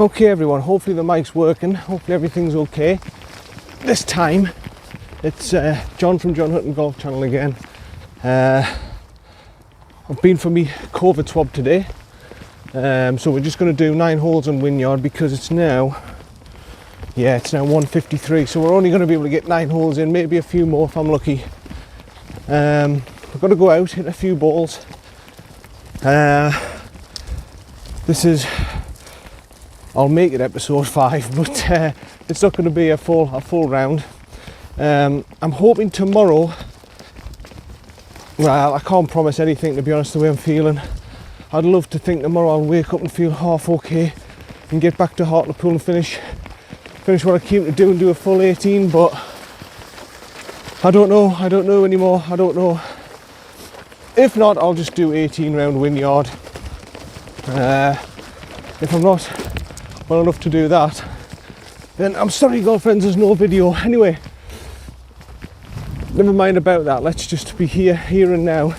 Okay everyone, hopefully the mic's working, hopefully everything's okay. This time it's John from John Hutton Golf Channel again. I've been for me COVID swab today, so we're just going to do 9 holes on Wynyard because it's now 1:53, so we're only going to be able to get 9 holes in, maybe a few more if I'm lucky. We've got to go out, hit a few balls. I'll make it episode 5, but it's not going to be a full round. I'm hoping tomorrow, well, I can't promise anything to be honest the way I'm feeling. I'd love to think tomorrow I'll wake up and feel half okay and get back to Hartlepool and finish what I came to do and do a full 18, but I don't know anymore. I don't know. If not, I'll just do 18 round Wynyard. If I'm not well enough to do that, then I'm sorry girlfriends, there's no video. Anyway, never mind about that, let's just be here and now,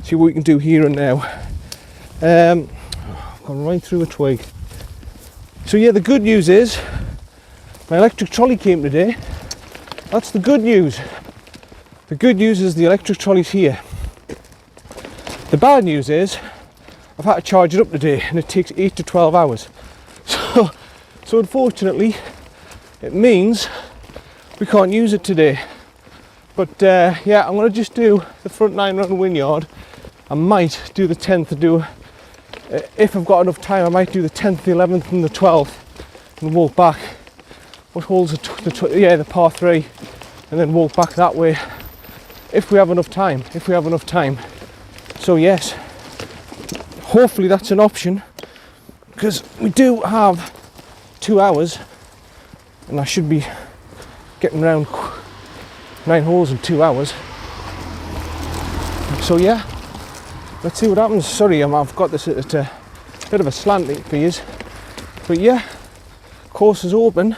see what we can do here and now. I've gone right through a twig. So yeah, the good news is my electric trolley came today. That's the good news. The good news is the electric trolley's here. The bad news is I've had to charge it up today and it takes 8 to 12 hours. So unfortunately, it means we can't use it today. But yeah, I'm going to just do the front 9 round Wynyard. I might do the 10th, if I've got enough time, I might do the 10th, the 11th and the 12th and walk back. What holes the par 3, and then walk back that way if we have enough time. So yes, hopefully that's an option, because we do have 2 hours and I should be getting around 9 holes in 2 hours. So yeah, let's see what happens. Sorry, I've got this at a bit of a slanting for you, but yeah, course is open,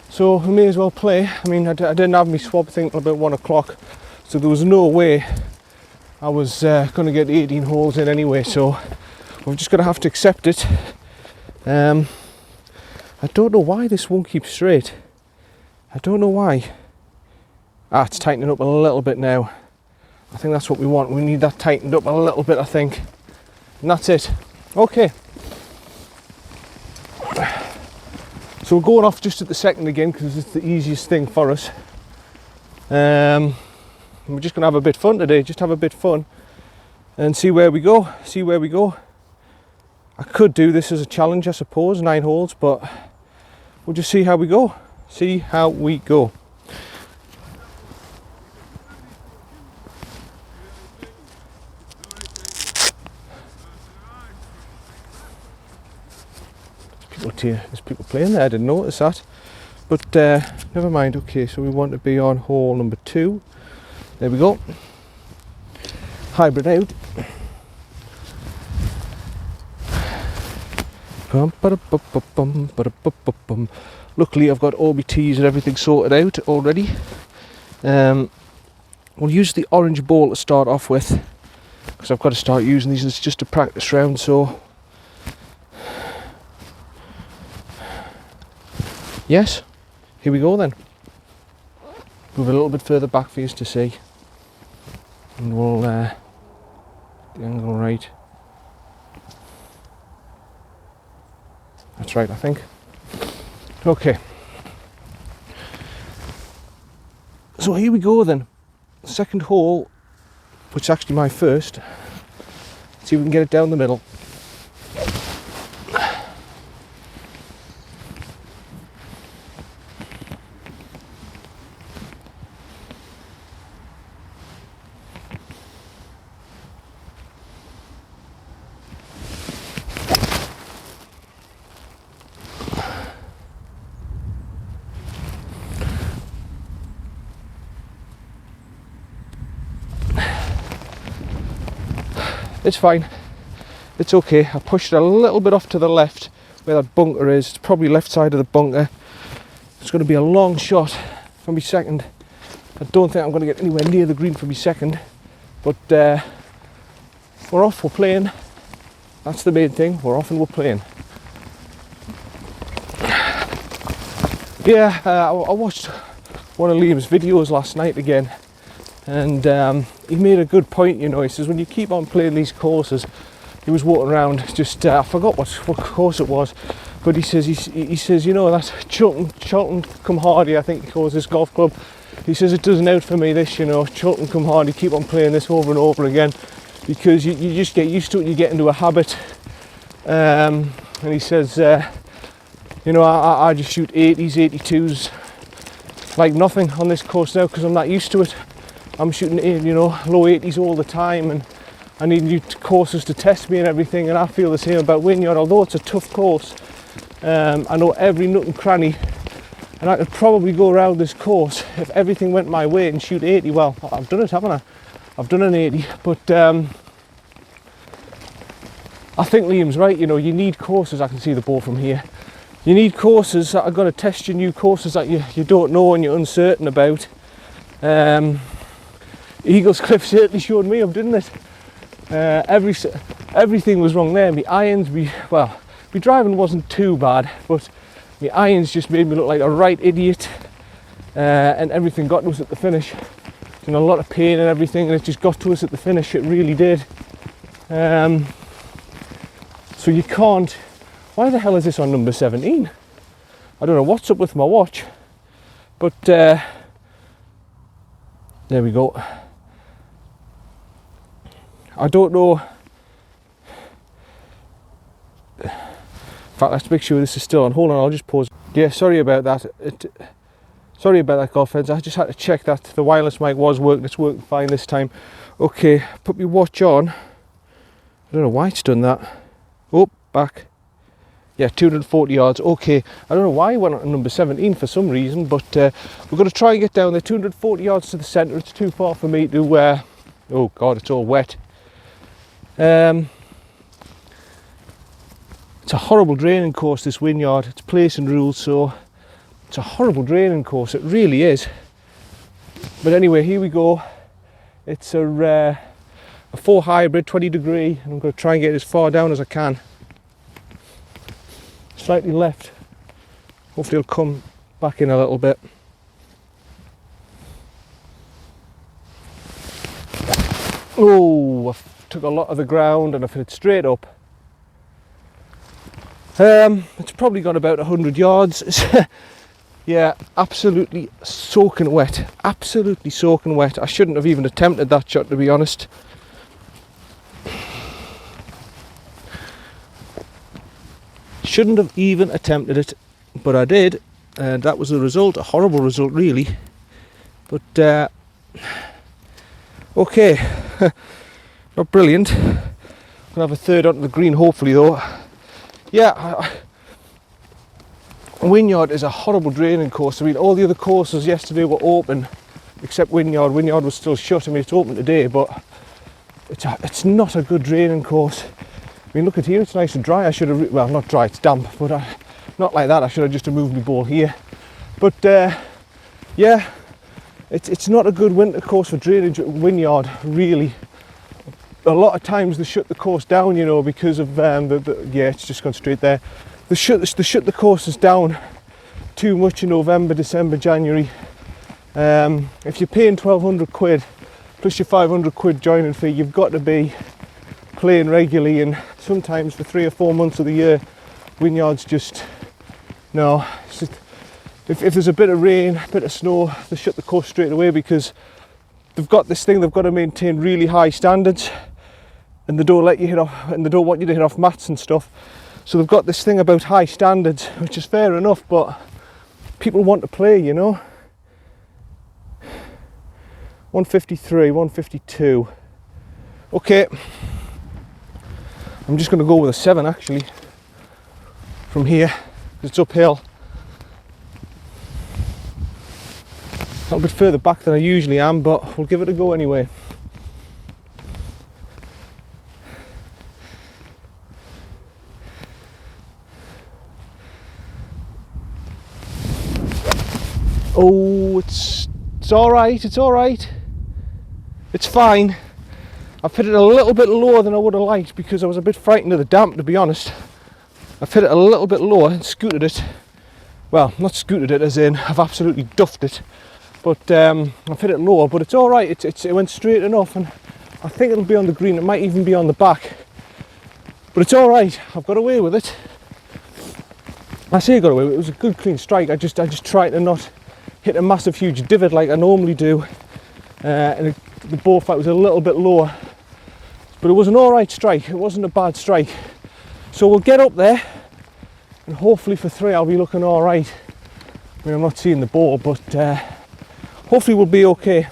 so we may as well play. I mean, I didn't have my swab thing till about 1 o'clock, so there was no way I was going to get 18 holes in anyway, so we're just going to have to accept it. I don't know why this won't keep straight. I don't know why. It's tightening up a little bit now. I think that's what we want. We need that tightened up a little bit, I think. And that's it. Okay. So we're going off just at the second again because it's the easiest thing for us. We're just going to have a bit of fun today. Just have a bit of fun and see where we go. I could do this as a challenge, I suppose, 9 holes, but we'll just see how we go. There's people playing there, I didn't notice that. But never mind. Okay, so we want to be on hole number 2. There we go. Hybrid out. Luckily I've got OBTs and everything sorted out already. We'll use the orange ball to start off with, because I've got to start using these. It's just a practice round, so yes, here we go then. Move a little bit further back for you to see, and we'll the angle right. That's right, I think. Okay. So here we go then. Second hole, which is actually my first. See if we can get it down the middle. It's fine, it's okay. I pushed it a little bit off to the left where that bunker is. It's probably left side of the bunker. It's going to be a long shot for me second. I don't think I'm going to get anywhere near the green for me second, but we're off, we're playing. That's the main thing, we're off and we're playing. Yeah, I watched one of Liam's videos last night again, and he made a good point, you know. He says when you keep on playing these courses, he was walking around just, I forgot what course it was, but he says, you know, that Chilton Come Hardy, I think he calls this golf club. He says it doesn't out for me, this, you know, Chilton Come Hardy, keep on playing this over and over again, because you just get used to it, you get into a habit. And he says, you know, I just shoot 80s, 82s like nothing on this course now, because I'm not used to it. I'm shooting, you know, low 80s all the time, and I need new courses to test me and everything, and I feel the same about Wynyard. Although it's a tough course, I know every nook and cranny, and I could probably go around this course if everything went my way and shoot 80. Well, I've done it, haven't I? I've done an 80, but I think Liam's right, you know, you need courses. I can see the ball from here. You need courses that are going to test you, new courses that you don't know and you're uncertain about. Eagles Cliff certainly showed me up, didn't it? Everything was wrong there. My irons, my driving wasn't too bad, but my irons just made me look like a right idiot, and everything got to us at the finish. In a lot of pain and everything, and it just got to us at the finish. It really did. So you can't. Why the hell is this on number 17? I don't know what's up with my watch, but there we go. I don't know. In fact, let's make sure this is still on. Hold on, I'll just pause. Yeah, sorry about that. Sorry about that, golf fans. I just had to check that the wireless mic was working. It's working fine this time. Okay, put my watch on. I don't know why it's done that. Oh, back. Yeah, 240 yards. Okay, I don't know why I went on number 17 for some reason, but we're going to try and get down there. 240 yards to the centre. It's too far for me to. Oh God, it's all wet. It's a horrible draining course, this Wynyard. It's place and rules, so it's a horrible draining course. It really is. But anyway, here we go. It's a 4 hybrid, 20 degree, and I'm going to try and get as far down as I can. Slightly left. Hopefully it'll come back in a little bit. Oh, I took a lot of the ground and I've hit it straight up. It's probably got about 100 yards. Yeah, absolutely soaking wet. Absolutely soaking wet. I shouldn't have even attempted that shot, to be honest. Shouldn't have even attempted it, but I did, and that was the result. A horrible result, really. But okay, not brilliant. Gonna have a third onto the green, hopefully, though. Yeah, Wynyard is a horrible draining course. I mean, all the other courses yesterday were open, except Wynyard. Wynyard was still shut. I mean, it's open today, but it's not a good draining course. I mean, look at here, it's nice and dry. I should have, well, not dry, it's damp, but not like that. I should have just moved my ball here. But yeah, it's not a good winter course for drainage at Wynyard, really. A lot of times they shut the course down, you know, because of yeah, it's just gone straight there. They shut the courses down too much in November, December, January. If you're paying 1,200 quid plus your 500 quid joining fee, you've got to be playing regularly, and sometimes for 3 or 4 months of the year, Wynyard's just, no. It's just, if there's a bit of rain, a bit of snow, they shut the course straight away, because they've got this thing, they've got to maintain really high standards, and they don't let you hit off, and they don't want you to hit off mats and stuff. So they've got this thing about high standards, which is fair enough, but people want to play, you know. 153, 152. Okay. I'm just going to go with a 7 actually from here, because it's uphill. A little bit further back than I usually am, but we'll give it a go anyway. Oh, it's alright, it's alright. It's fine. I've hit it a little bit lower than I would have liked, because I was a bit frightened of the damp, to be honest. I've hit it a little bit lower and scooted it. well, not scooted it as in I've absolutely duffed it, but I've hit it lower, but it's all right. It went straight enough, and I think it'll be on the green. It might even be on the back, but it's all right. I've got away with it. I say I got away with it. It was a good clean strike. I just tried to not hit a massive huge divot like I normally do, and the ball flight was a little bit lower, but it was an all right strike. It wasn't a bad strike. So we'll get up there, and hopefully for 3 I'll be looking all right. I mean, I'm not seeing the ball, but hopefully we'll be okay.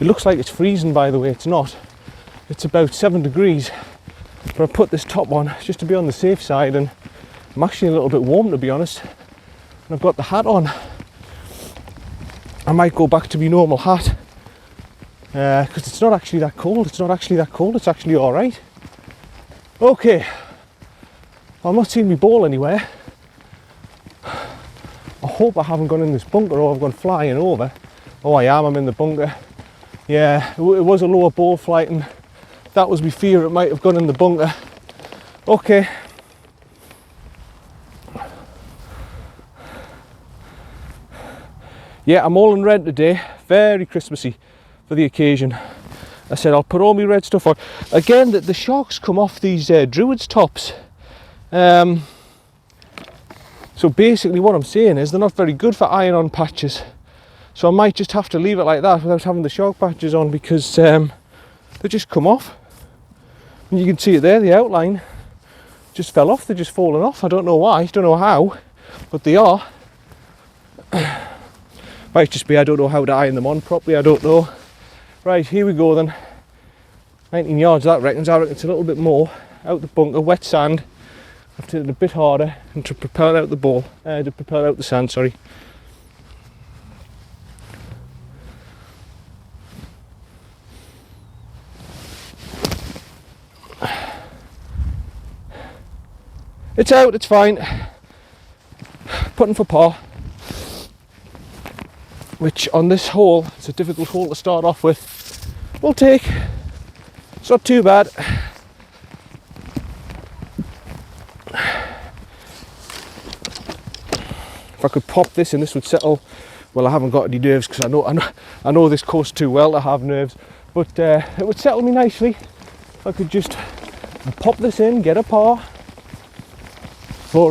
It looks like it's freezing, by the way. It's not. It's about 7 degrees, but I put this top on just to be on the safe side, and I'm actually a little bit warm, to be honest. And I've got the hat on. I might go back to my normal hat, because it's not actually that cold. It's actually all right. Okay, I'm not seeing my ball anywhere. I hope I haven't gone in this bunker or I've gone flying over. Oh, I am, I'm in the bunker. Yeah, it was a lower ball flight, and that was my fear, it might have gone in the bunker. Okay. Yeah, I'm all in red today, very Christmassy for the occasion. I said I'll put all my red stuff on. Again, the sharks come off these Druids tops. So basically what I'm saying is they're not very good for iron-on patches. So I might just have to leave it like that without having the shark patches on, because they just come off. And you can see it there, the outline just fell off, they're just falling off. I don't know why, don't know how, but they are. Might just be I don't know how to iron them on properly, I don't know. Right, here we go then. 19 yards that reckons. I reckon it's a little bit more. Out the bunker, wet sand. I've hit it a bit harder and to propel out the ball, to propel out the sand, sorry. It's out, it's fine. Putting for par. Which on this hole, it's a difficult hole to start off with. We'll take. It's not too bad. If I could pop this and this would settle. Well, I haven't got any nerves, because I know this course too well to have nerves. But it would settle me nicely if I could just pop this in, get a par for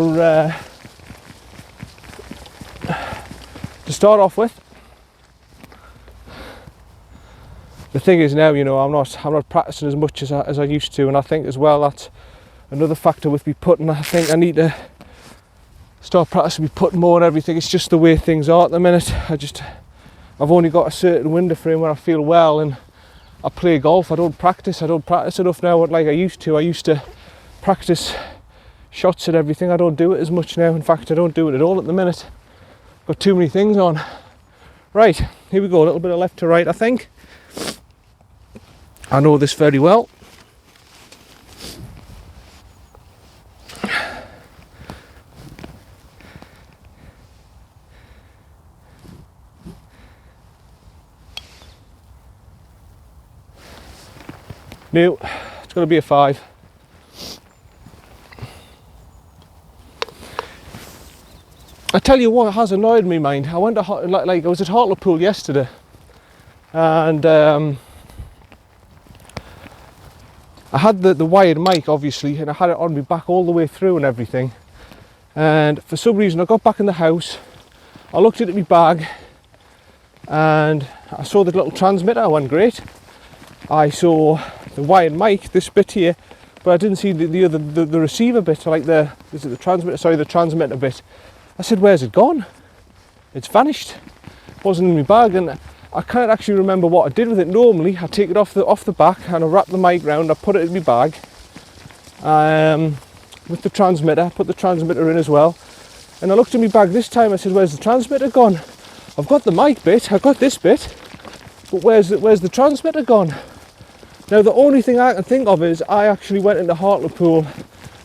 to start off with. The thing is now, you know, I'm not practicing as much as I used to, and I think as well that's another factor with me putting. I think I need to start practicing me putting more and everything. It's just the way things are at the minute. I've only got a certain window frame where I feel well, and I play golf. I don't practice enough now like I used to. I used to practice shots and everything. I don't do it as much now. In fact, I don't do it at all at the minute. Got too many things on. Right, here we go. A little bit of left to right, I think. I know this very well. No, it's going to be a 5. I tell you what has annoyed me, mind. I went to I was at Hartlepool yesterday, and I had the wired mic, obviously, and I had it on my back all the way through and everything. And for some reason, I got back in the house, I looked at my bag, and I saw the little transmitter. I went, great. I saw the wired mic, this bit here, but I didn't see the receiver bit, like the transmitter? Sorry, the transmitter bit. I said, where's it gone? It's vanished. It wasn't in my bag, and I can't actually remember what I did with it. Normally, I take it off the back and I wrap the mic round, I put it in my bag with the transmitter, put the transmitter in as well. And I looked in my bag this time, I said, where's the transmitter gone? I've got the mic bit, I've got this bit, but where's the transmitter gone? Now, the only thing I can think of is I actually went into Hartlepool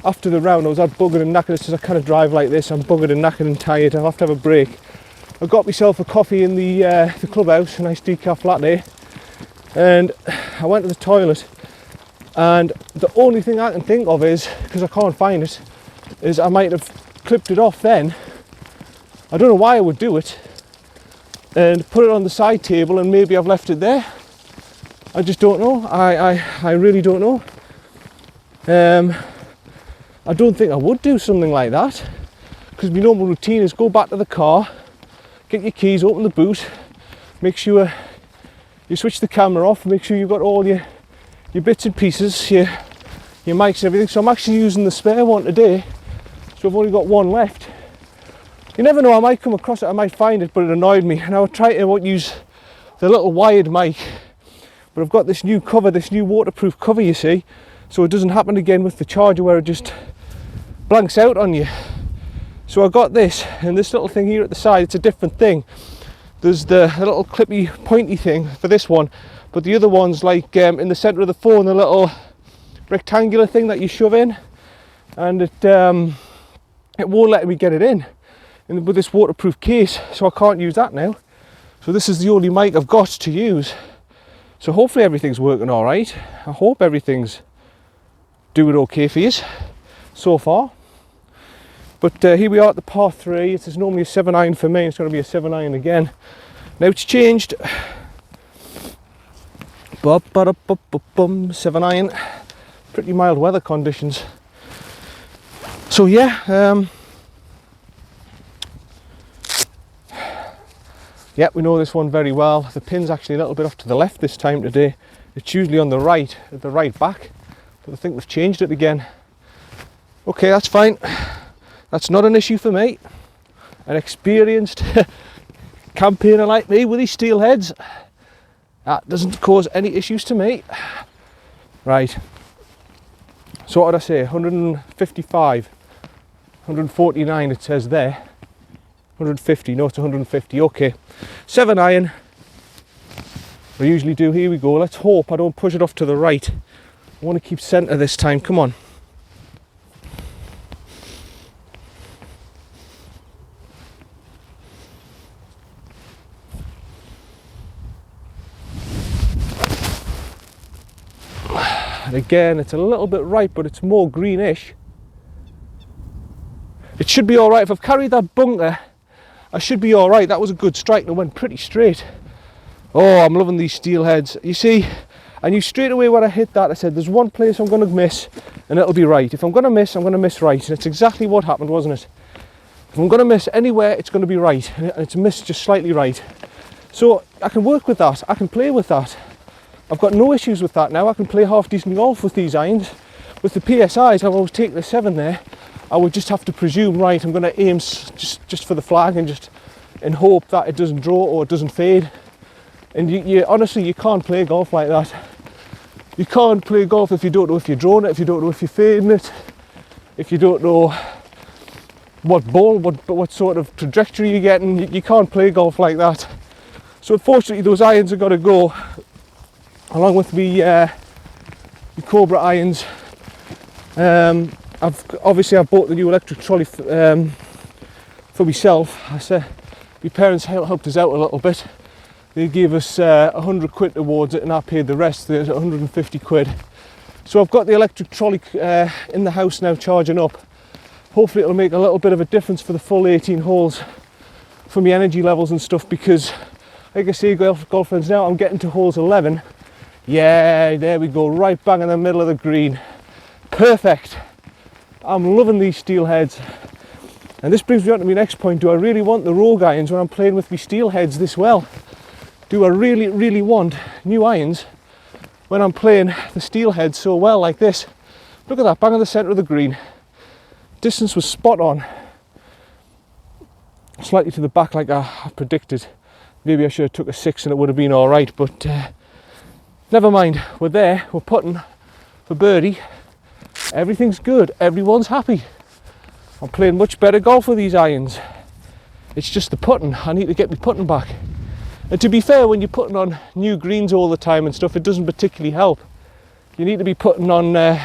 after the round. I was out buggered and knackered. It's just I kind of drive like this. I'm buggered and knackered and tired. I'll have to have a break. I got myself a coffee in the clubhouse, a nice decaf latte, and I went to the toilet. And the only thing I can think of is, because I can't find it, is I might have clipped it off then I don't know why I would do it and put it on the side table and maybe I've left it there. I just don't know. I really don't know. I don't think I would do something like that, because my normal routine is go back to the car, get your keys, open the boot, make sure you switch the camera off, make sure you've got all your bits and pieces, your mics and everything. So I'm actually using the spare one today, so I've only got one left. You never know, I might come across it, I might find it, but it annoyed me, and I would try to use the little wired mic, but I've got this new cover, this new waterproof cover, you see, so it doesn't happen again with the charger where it just blanks out on you. So I got this, and this little thing here at the side, it's a different thing. There's the little clippy pointy thing for this one, but the other one's like in the centre of the phone, the little rectangular thing that you shove in, and it won't let me get it in with this waterproof case, so I can't use that now. So this is the only mic I've got to use. So hopefully everything's working all right. I hope everything's doing okay for you so far. But here we are at the par 3. It's normally a 7 iron for me. It's going to be a 7 iron again. Now it's changed. 7 iron. Pretty mild weather conditions. So yeah. Yeah, we know this one very well. The pin's actually a little bit off to the left this time today. It's usually on the right, at the right back, but I think they've changed it again. Okay, that's fine. That's not an issue for me. An experienced campaigner like me with these steel heads, that doesn't cause any issues to me. Right. So what did I say? 155, 149 it says there. 150, no, it's 150, okay. 7 iron, I usually do. Here we go. Let's hope I don't push it off to the right. I want to keep centre this time, come on. And again, it's a little bit right, but it's more greenish. It should be all right. If I've carried that bunker, I should be all right. That was a good strike and it went pretty straight. Oh, I'm loving these steel heads. You see, I knew straight away when I hit that, I said, there's one place I'm going to miss and it'll be right. If I'm going to miss, I'm going to miss right. And it's exactly what happened, wasn't it? If I'm going to miss anywhere, it's going to be right. And it's missed just slightly right. So I can work with that. I can play with that. I've got no issues with that now. I can play half decent golf with these irons. With the PSIs, I've always taken the 7 there. I would just have to presume, right, I'm going to aim just for the flag and hope that it doesn't draw or it doesn't fade. And you honestly, you can't play golf like that. You can't play golf if you don't know if you're drawing it, if you don't know if you're fading it, if you don't know what ball, what sort of trajectory you're getting. You can't play golf like that. So unfortunately, those irons have got to go, along with the Cobra irons. I've bought the new electric trolley for myself. I said my parents helped us out a little bit. They gave us 100 quid towards it and I paid the rest, the 150 quid. So I've got the electric trolley in the house now charging up. Hopefully it'll make a little bit of a difference for the full 18 holes for my energy levels and stuff, because like I say, golf friends, now I'm getting to holes 11. Yeah, there we go, right bang in the middle of the green. Perfect. I'm loving these steel heads. And this brings me on to my next point. Do I really want the rogue irons when I'm playing with my steel heads this well? Do I really, really want new irons when I'm playing the steel heads so well like this? Look at that, bang in the centre of the green. Distance was spot on. Slightly to the back like I predicted. Maybe I should have took a 6 and it would have been all right, but never mind. We're there, we're putting for birdie. Everything's good, everyone's happy. I'm playing much better golf with these irons. It's just the putting. I need to get my putting back. And to be fair, when you're putting on new greens all the time and stuff, it doesn't particularly help. You need to be putting on the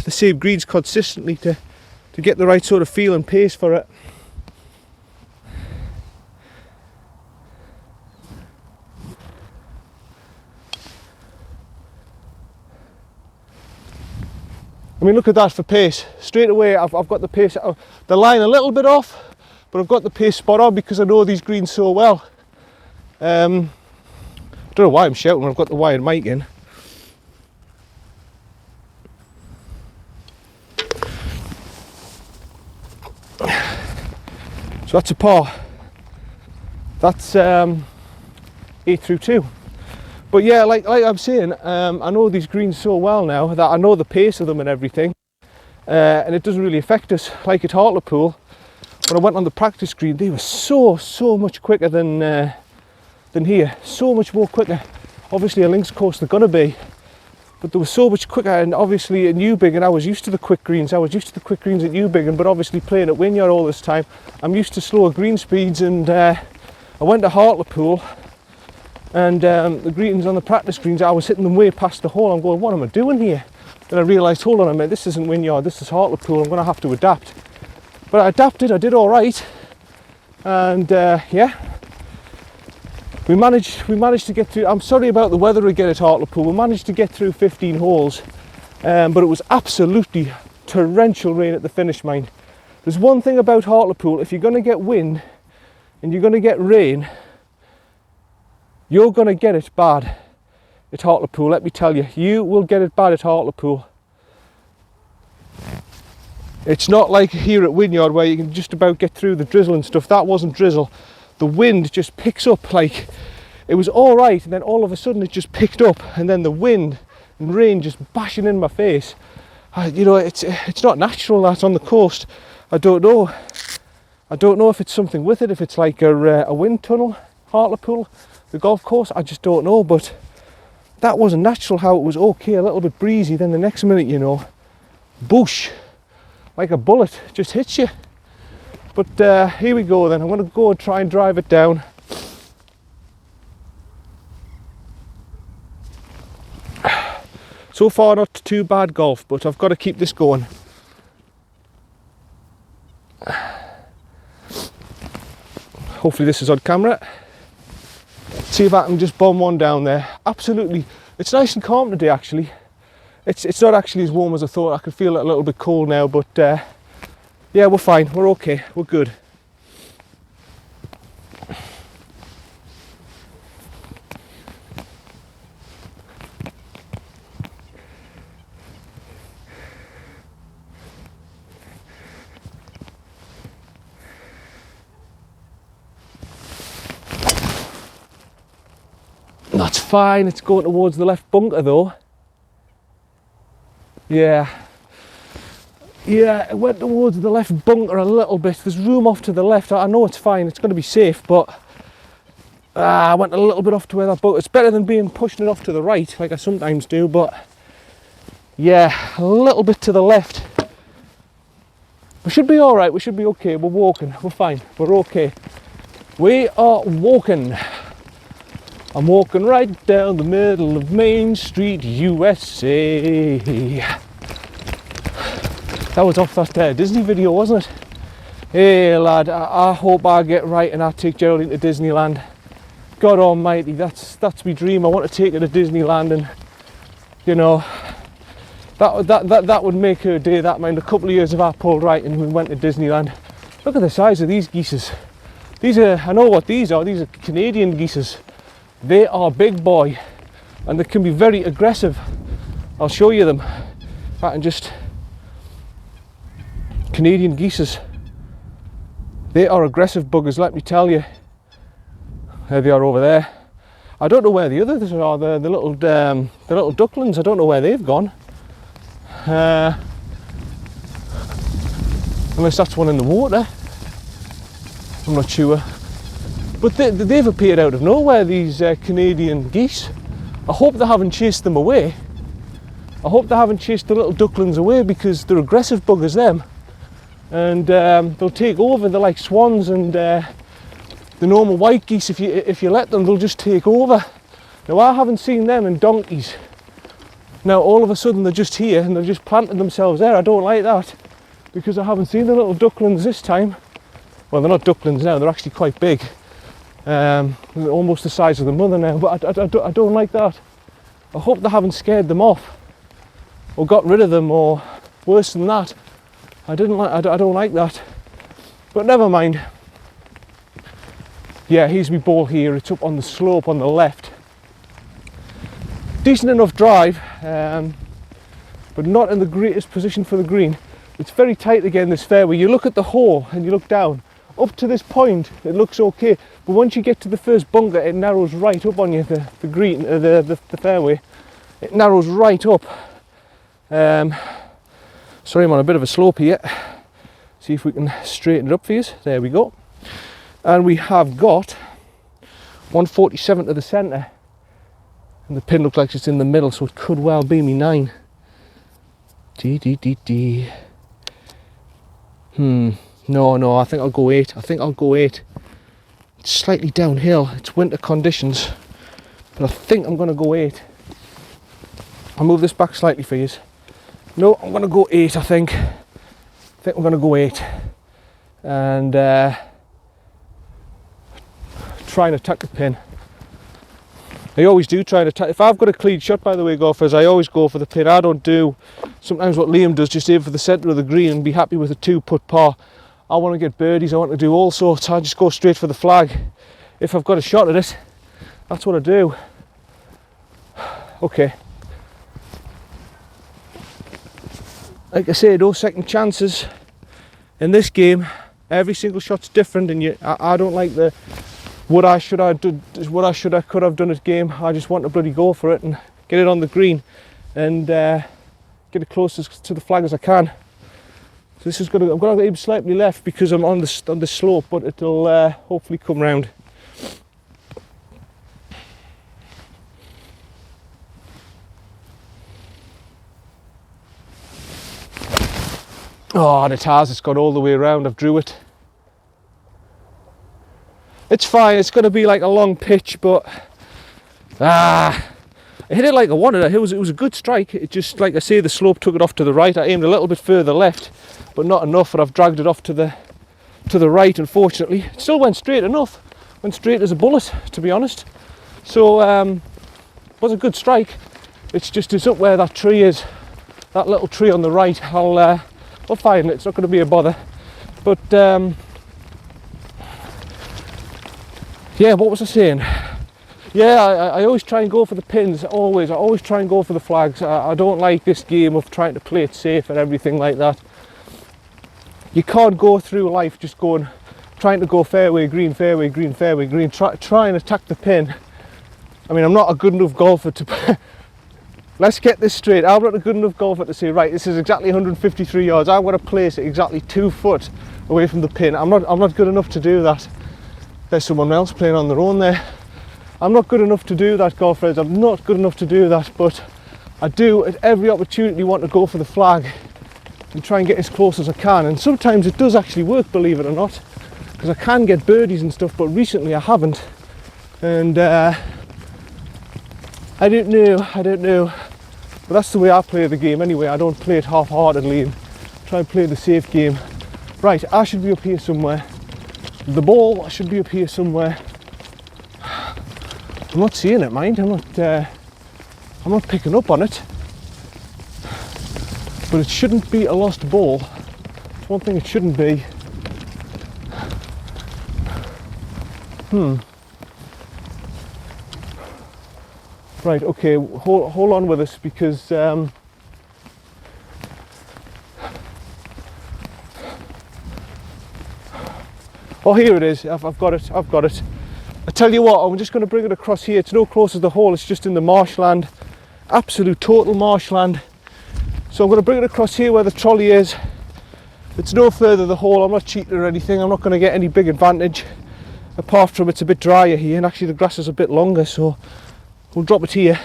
same greens consistently to get the right sort of feel and pace for it. I mean, look at that for pace. Straight away, I've got the pace, the line a little bit off, but I've got the pace spot on because I know these greens so well. I don't know why I'm shouting when I've got the wired mic in. So that's a par. That's 8 through 2. But yeah, like I'm saying, I know these greens so well now that I know the pace of them and everything, and it doesn't really affect us. Like at Hartlepool, when I went on the practice green, they were so much quicker than here. So much more quicker. Obviously a links course they're gonna be, but they were so much quicker. And obviously at Newbiggin, I was used to the quick greens. I was used to the quick greens at Newbiggin, but obviously playing at Wynyard all this time, I'm used to slower green speeds. And I went to Hartlepool, and the greens on the practice greens, I was hitting them way past the hole. I'm going, what am I doing here? Then I realised, hold on a minute, this isn't Wynyard, this is Hartlepool. I'm going to have to adapt. But I adapted, I did all right, and yeah, we managed to get through. I'm sorry about the weather again at Hartlepool. We managed to get through 15 holes, but it was absolutely torrential rain at the finish, mind. There's one thing about Hartlepool: if you're going to get wind and you're going to get rain, you're going to get it bad at Hartlepool, let me tell you. You will get it bad at Hartlepool. It's not like here at Wynyard where you can just about get through the drizzle and stuff. That wasn't drizzle. The wind just picks up. Like, it was all right, and then all of a sudden it just picked up, and then the wind and rain just bashing in my face. You know, it's not natural. That's on the coast. I don't know if it's something with it, if it's like a wind tunnel, Hartlepool, the golf course. I just don't know, but that wasn't natural. How it was okay, a little bit breezy, then the next minute, you know, boosh, like a bullet just hits you. But here we go then. I'm going to go and try and drive it down. So far not too bad golf, but I've got to keep this going. Hopefully this is on camera. See if I can just bomb one down there. Absolutely, it's nice and calm today actually. It's not actually as warm as I thought. I can feel it a little bit cold now, but yeah, we're fine, we're okay, we're good. That's fine, it's going towards the left bunker though. Yeah, it went towards the left bunker a little bit. There's room off to the left. I know it's fine, it's going to be safe, but I went a little bit off to where that bunker. It's better than being pushing it off to the right like I sometimes do, but yeah, a little bit to the left. We should be all right, we should be okay. We're walking, we're fine, we're okay. We are walking. I'm walking right down the middle of Main Street, USA. That was off that Disney video, wasn't it? Hey lad, I hope I get right and I take Geraldine to Disneyland. God almighty, that's my dream. I want to take her to Disneyland, and you know, that would make her day. That mind, a couple of years if I pulled right and we went to Disneyland. Look at the size of these geeses. These are, I know what these are Canadian geeses. They are big boy, and they can be very aggressive. I'll show you them. If I can just, Canadian geeses. They are aggressive buggers, let me tell you. There they are over there. I don't know where the others are. The little ducklings. I don't know where they've gone. Unless that's one in the water. I'm not sure. But they've appeared out of nowhere, these Canadian geese. I hope they haven't chased them away. I hope they haven't chased the little ducklings away, because they're aggressive buggers, them. And they'll take over. They're like swans, and the normal white geese, if you let them, they'll just take over. Now I haven't seen them in donkeys. Now all of a sudden they're just here and they've just planted themselves there. I don't like that, because I haven't seen the little ducklings this time. Well, they're not ducklings now, they're actually quite big. Almost the size of the mother now, but I don't like that. I hope they haven't scared them off or got rid of them, or worse than that. I don't like that. But never mind. Yeah, here's my ball here. It's up on the slope on the left. Decent enough drive, but not in the greatest position for the green. It's very tight again, this fairway. You look at the hole and you look down. Up to this point, it looks okay. But once you get to the first bunker, it narrows right up on you, the green, the fairway. It narrows right up. Sorry, I'm on a bit of a slope here. See if we can straighten it up for you. There we go. And we have got 147 to the centre. And the pin looks like it's in the middle, so it could well be me 9. No, I think I'll go 8. It's slightly downhill. It's winter conditions. But I think I'm going to go 8. I'll move this back slightly for you. No, I'm going to go 8, I think. I think I'm going to go 8. And try and attack the pin. I always do try and attack. If I've got a clean shot, by the way, golfers, I always go for the pin. I don't do sometimes what Liam does, just aim for the centre of the green and be happy with a 2-putt par. I want to get birdies, I want to do all sorts. I just go straight for the flag. If I've got a shot at it, that's what I do. Okay. Like I say, no second chances in this game. Every single shot's different, and I don't like the what I could have done at game. I just want to bloody go for it and get it on the green and get it closest to the flag as I can. So this is I'm going to aim slightly left because I'm on the slope, but it'll hopefully come round. Oh, and it has. It's gone all the way around. I've drew it. It's fine. It's going to be like a long pitch, but I hit it like I wanted. It was a good strike. It just, like I say, the slope took it off to the right. I aimed a little bit further left, but not enough. But I've dragged it off to the right. Unfortunately, it still went straight enough. Went straight as a bullet, to be honest. So it was a good strike. It's up where that tree is. That little tree on the right. I'll find it. It's not going to be a bother. But yeah, what was I saying? Yeah, I always try and go for the pins. Always. I always try and go for the flags. I don't like this game of trying to play it safe and everything like that. You can't go through life just trying to go fairway green, fairway green, fairway green. Try and attack the pin. I mean, I'm not a good enough golfer to. Let's get this straight. I'm not a good enough golfer to say, right, this is exactly 153 yards. I want to place it exactly 2 foot away from the pin. I'm not good enough to do that. There's someone else playing on their own there. I'm not good enough to do that, golf friends. I'm not good enough to do that, but I do at every opportunity want to go for the flag and try and get as close as I can. And sometimes it does actually work, believe it or not, because I can get birdies and stuff, but recently I haven't. And I don't know. But that's the way I play the game anyway. I don't play it half-heartedly and try and play the safe game. Right, I should be up here somewhere. The ball should be up here somewhere. I'm not seeing it, mind. I'm not picking up on it. But it shouldn't be a lost ball. It's one thing it shouldn't be. Right, okay, hold on with us because oh, here it is. I've got it. I tell you what, I'm just going to bring it across here. It's no closer to the hole, it's just in the marshland. Absolute total marshland. So I'm going to bring it across here where the trolley is. It's no further the hole. I'm not cheating or anything. I'm not going to get any big advantage. Apart from it's a bit drier here, and actually the grass is a bit longer, so we'll drop it here.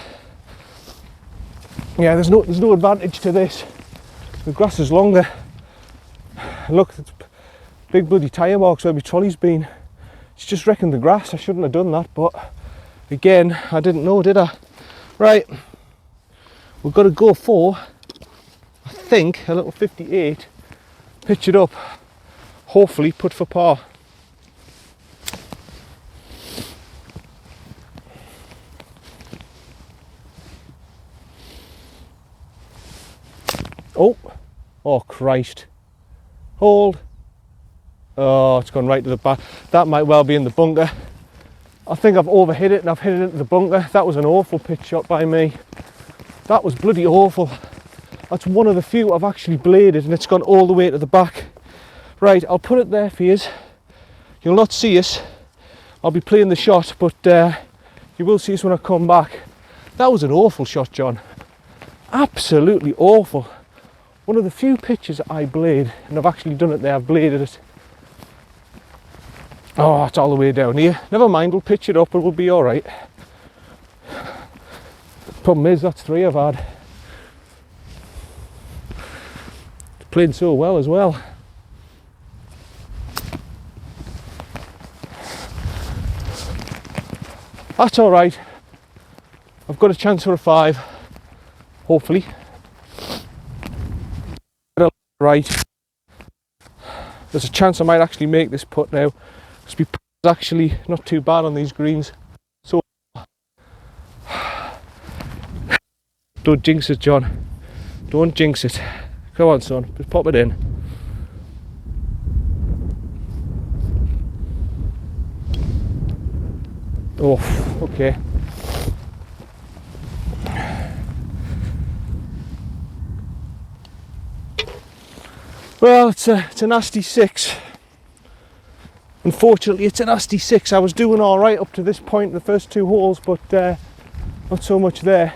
Yeah, there's no advantage to this. The grass is longer. Look, it's big bloody tyre marks where my trolley's been. It's just wrecking the grass. I shouldn't have done that, but again, I didn't know, did I? Right, we've got to go for, I think, a little 58. Pitch it up. Hopefully, put for par. Oh, Oh Christ. Hold. Oh, it's gone right to the back. That might well be in the bunker. I think I've overhit it and I've hit it into the bunker. That was an awful pitch shot by me. That was bloody awful. That's one of the few I've actually bladed and it's gone all the way to the back. Right, I'll put it there for you. You'll not see us. I'll be playing the shot, but you will see us when I come back. That was an awful shot, John. Absolutely awful. One of the few pitches I blade, and I've actually done it there, I've bladed it. Oh, it's all the way down here. Never mind, we'll pitch it up and we'll be alright. Problem is, that's 3 I've had. Played so well as well. That's alright. I've got a chance for a 5. Hopefully. Right. There's a chance I might actually make this putt now. Because my putt is actually not too bad on these greens. So don't jinx it, John. Don't jinx it. Come on, son. Just pop it in. Oh, okay. Well, it's a nasty 6. Unfortunately, it's a nasty 6. I was doing all right up to this point in the first 2 holes, but not so much there.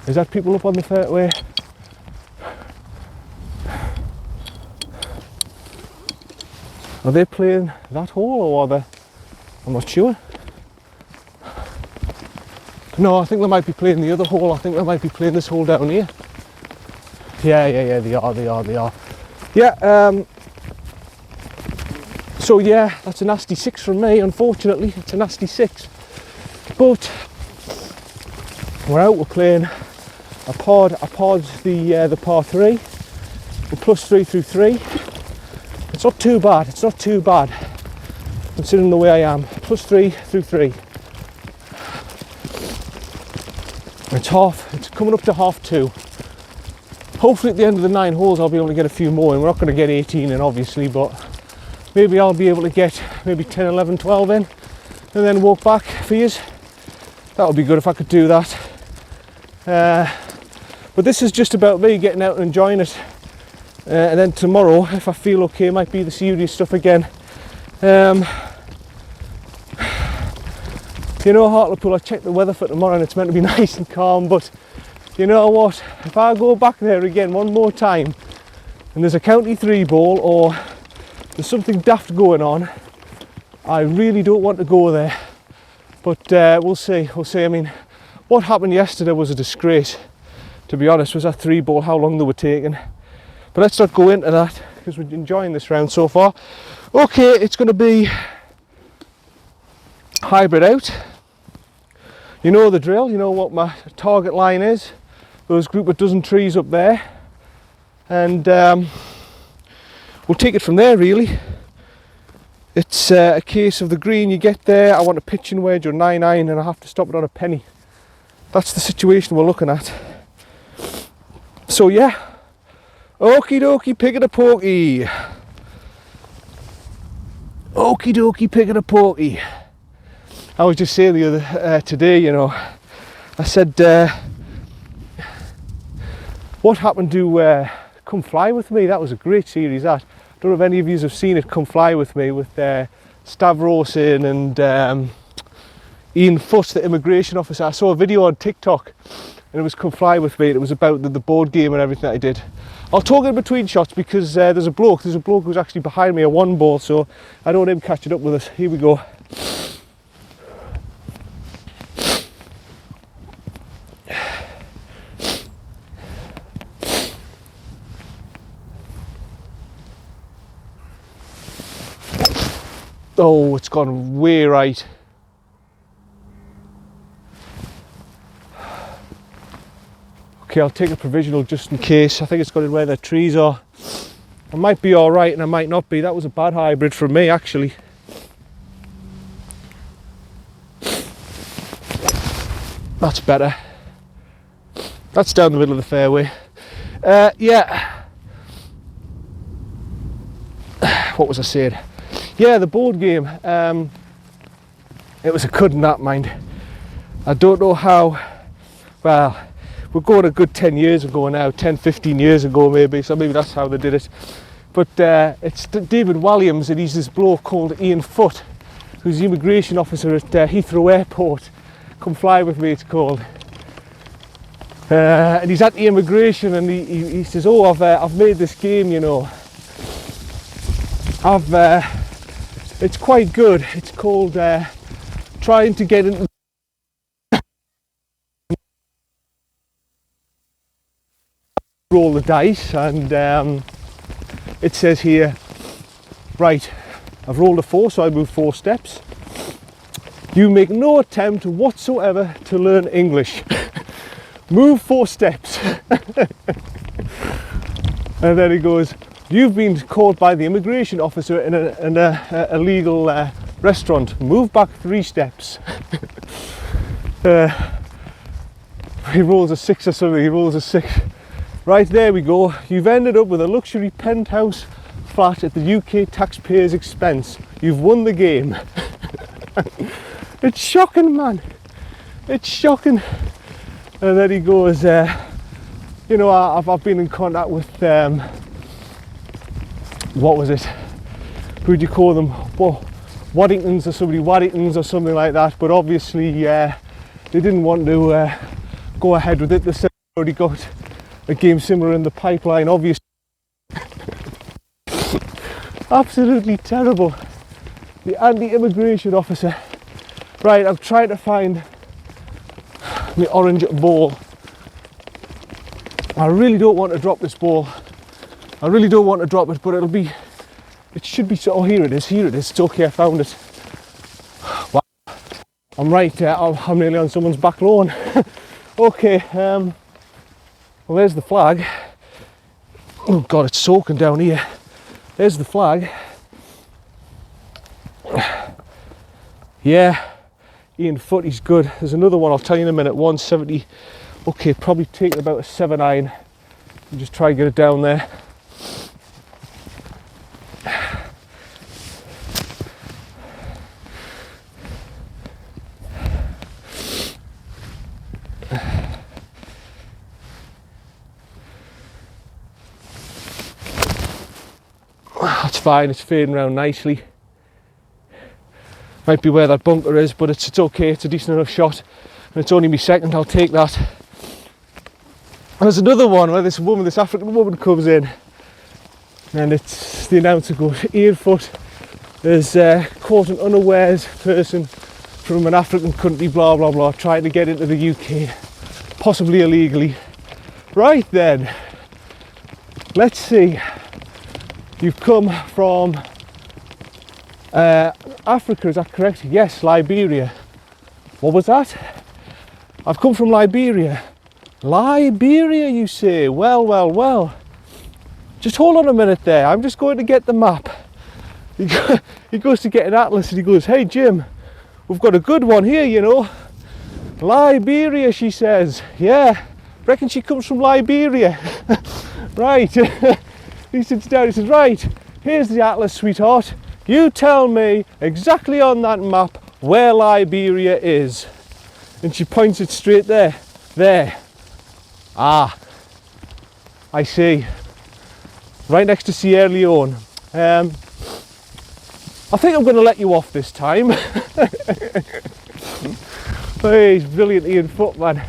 Is that people up on the fairway? Are they playing that hole or are they? I'm not sure. No, I think they might be playing the other hole. I think they might be playing this hole down here. Yeah, they are. Yeah, so yeah, that's a nasty 6 from me, unfortunately. It's a nasty 6. But we're out, we're playing a pod the par 3. We're +3 through 3. It's not too bad, considering the way I am. +3 through 3. It's coming up to half 2. Hopefully at the end of the 9 holes I'll be able to get a few more in. We're not going to get 18 in obviously, but maybe I'll be able to get maybe 10, 11, 12 in and then walk back for yous. That would be good if I could do that. But this is just about me getting out and enjoying it. And then tomorrow, if I feel okay, might be the serious stuff again. You know, Hartlepool, I checked the weather for tomorrow and it's meant to be nice and calm, but you know what, if I go back there again one more time and there's a county 3 ball or there's something daft going on, I really don't want to go there. But we'll see. I mean, what happened yesterday was a disgrace, to be honest. Was that 3 ball, how long they were taking. But let's not go into that because we're enjoying this round so far. Okay, it's going to be hybrid out. You know the drill, you know what my target line is. Those group of dozen trees up there. And we'll take it from there really. It's a case of the green you get there. I want a pitching wedge or 9-iron and I have to stop it on a penny. That's the situation we're looking at. So yeah. Okie dokie, pick it a pokey. Okie dokie, pick it a pokey. I was just saying the other today, you know, I said, what happened to Come Fly With Me? That was a great series, that. I don't know if any of you have seen it, Come Fly With Me, with Stavros in and Ian Fuss, the immigration officer. I saw a video on TikTok and it was Come Fly With Me and it was about the board game and everything that I did. I'll talk in between shots because there's a bloke who's actually behind me, a 1 ball, so I don't want him catching up with us. Here we go. Oh, it's gone way right. Okay, I'll take a provisional just in case. I think it's got it where the trees are. I might be all right and I might not be. That was a bad hybrid from me, actually. That's better. That's down the middle of the fairway. Yeah. What was I saying? Yeah, the board game. It was a good nap, mind. I don't know how. Well, we're going a good 10 years ago now, 10, 15 years ago maybe, so maybe that's how they did it. But it's David Walliams, and he's this bloke called Ian Foote, who's the immigration officer at Heathrow Airport. Come Fly With Me, it's called. And he's at the immigration, and he says, oh, I've made this game, you know. It's quite good. It's called trying to get into roll the dice, and it says here, right, I've rolled a 4, so I move 4 steps. You make no attempt whatsoever to learn English. Move 4 steps. And then he goes, you've been caught by the immigration officer in a illegal restaurant. Move back 3 steps. He rolls a 6 or something, he rolls a 6. Right, there we go. You've ended up with a luxury penthouse flat at the UK taxpayer's expense. You've won the game. It's shocking, man. It's shocking. And then he goes, you know, I've been in contact with, what was it? Who do you call them? Well, Waddingtons or somebody, Waddingtons or something like that. But obviously, they didn't want to go ahead with it. They said they already got a game similar in the pipeline, obviously. Absolutely terrible. The anti-immigration officer. Right, I'm trying to find the orange ball. I really don't want to drop this ball. I really don't want to drop it, but it should be, oh, here it is, it's okay, I found it. Wow. I'm right, I'm nearly on someone's back lawn. Okay, well, there's the flag. Oh God, it's soaking down here. There's the flag. Yeah, Ian Foote, he's good. There's another one, I'll tell you in a minute, 170. Okay, probably taking about a 7 iron. And just try and get it down there. That's fine, it's fading around nicely. Might be where that bunker is, but it's okay, it's a decent enough shot. And it's only my second, I'll take that. And there's another one where this African woman comes in. And it's the announcer goes, Ian Foote is caught an unawares person from an African country, blah, blah, blah, trying to get into the UK, possibly illegally. Right then, let's see. You've come from Africa, is that correct? Yes, Liberia. What was that? I've come from Liberia. Liberia, you say? Well, well, well. Just hold on a minute there. I'm just going to get the map. He goes to get an atlas and he goes, hey Jim, we've got a good one here, you know. Liberia, she says. Yeah, reckon she comes from Liberia. Right. He sits down, he says, right, here's the atlas, sweetheart. You tell me exactly on that map where Liberia is. And she points it straight there. There. Ah, I see. Right next to Sierra Leone. I think I'm going to let you off this time. Hey, he's brilliant, Ian Foote, man.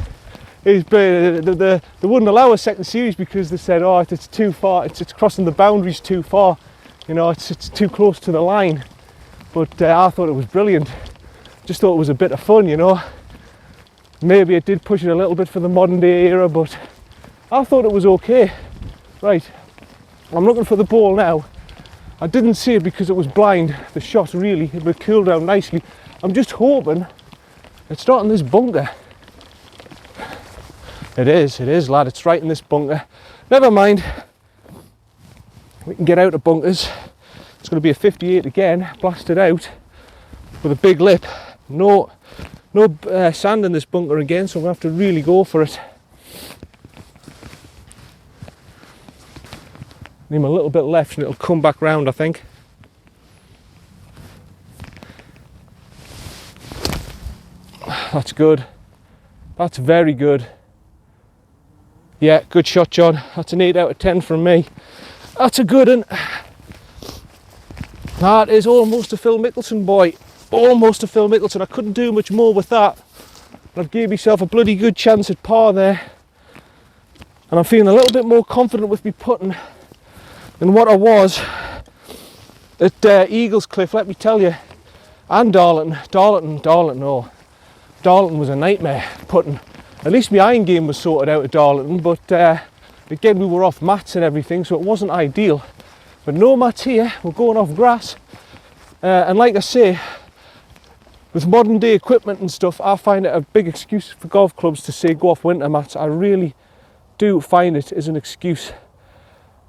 He's brilliant. They wouldn't allow a second series because they said, oh, it's too far, it's crossing the boundaries too far. You know, it's too close to the line. But I thought it was brilliant. Just thought it was a bit of fun, you know. Maybe it did push it a little bit for the modern day era, but I thought it was okay. Right, I'm looking for the ball now. I didn't see it because it was blind. The shot really, it would cool down nicely. I'm just hoping it's not in this bunker. It is, lad, it's right in this bunker. Never mind. We can get out of bunkers. It's going to be a 58 again, blasted out with a big lip. No sand in this bunker again, so I'm going to have to really go for it. Need a little bit left and it'll come back round, I think. That's good. That's very good. Yeah, good shot, John. That's an 8 out of 10 from me. That's a good one. That is almost a Phil Mickelson, boy. Almost a Phil Mickelson. I couldn't do much more with that. I've gave myself a bloody good chance at par there. And I'm feeling a little bit more confident with me putting than what I was at Eagles Cliff, let me tell you. And Darlington. Darlington was a nightmare putting. At least my iron game was sorted out at Darlington, but again we were off mats and everything, so it wasn't ideal. But no mats here, we're going off grass. And like I say, with modern day equipment and stuff, I find it a big excuse for golf clubs to say go off winter mats. I really do find it as an excuse.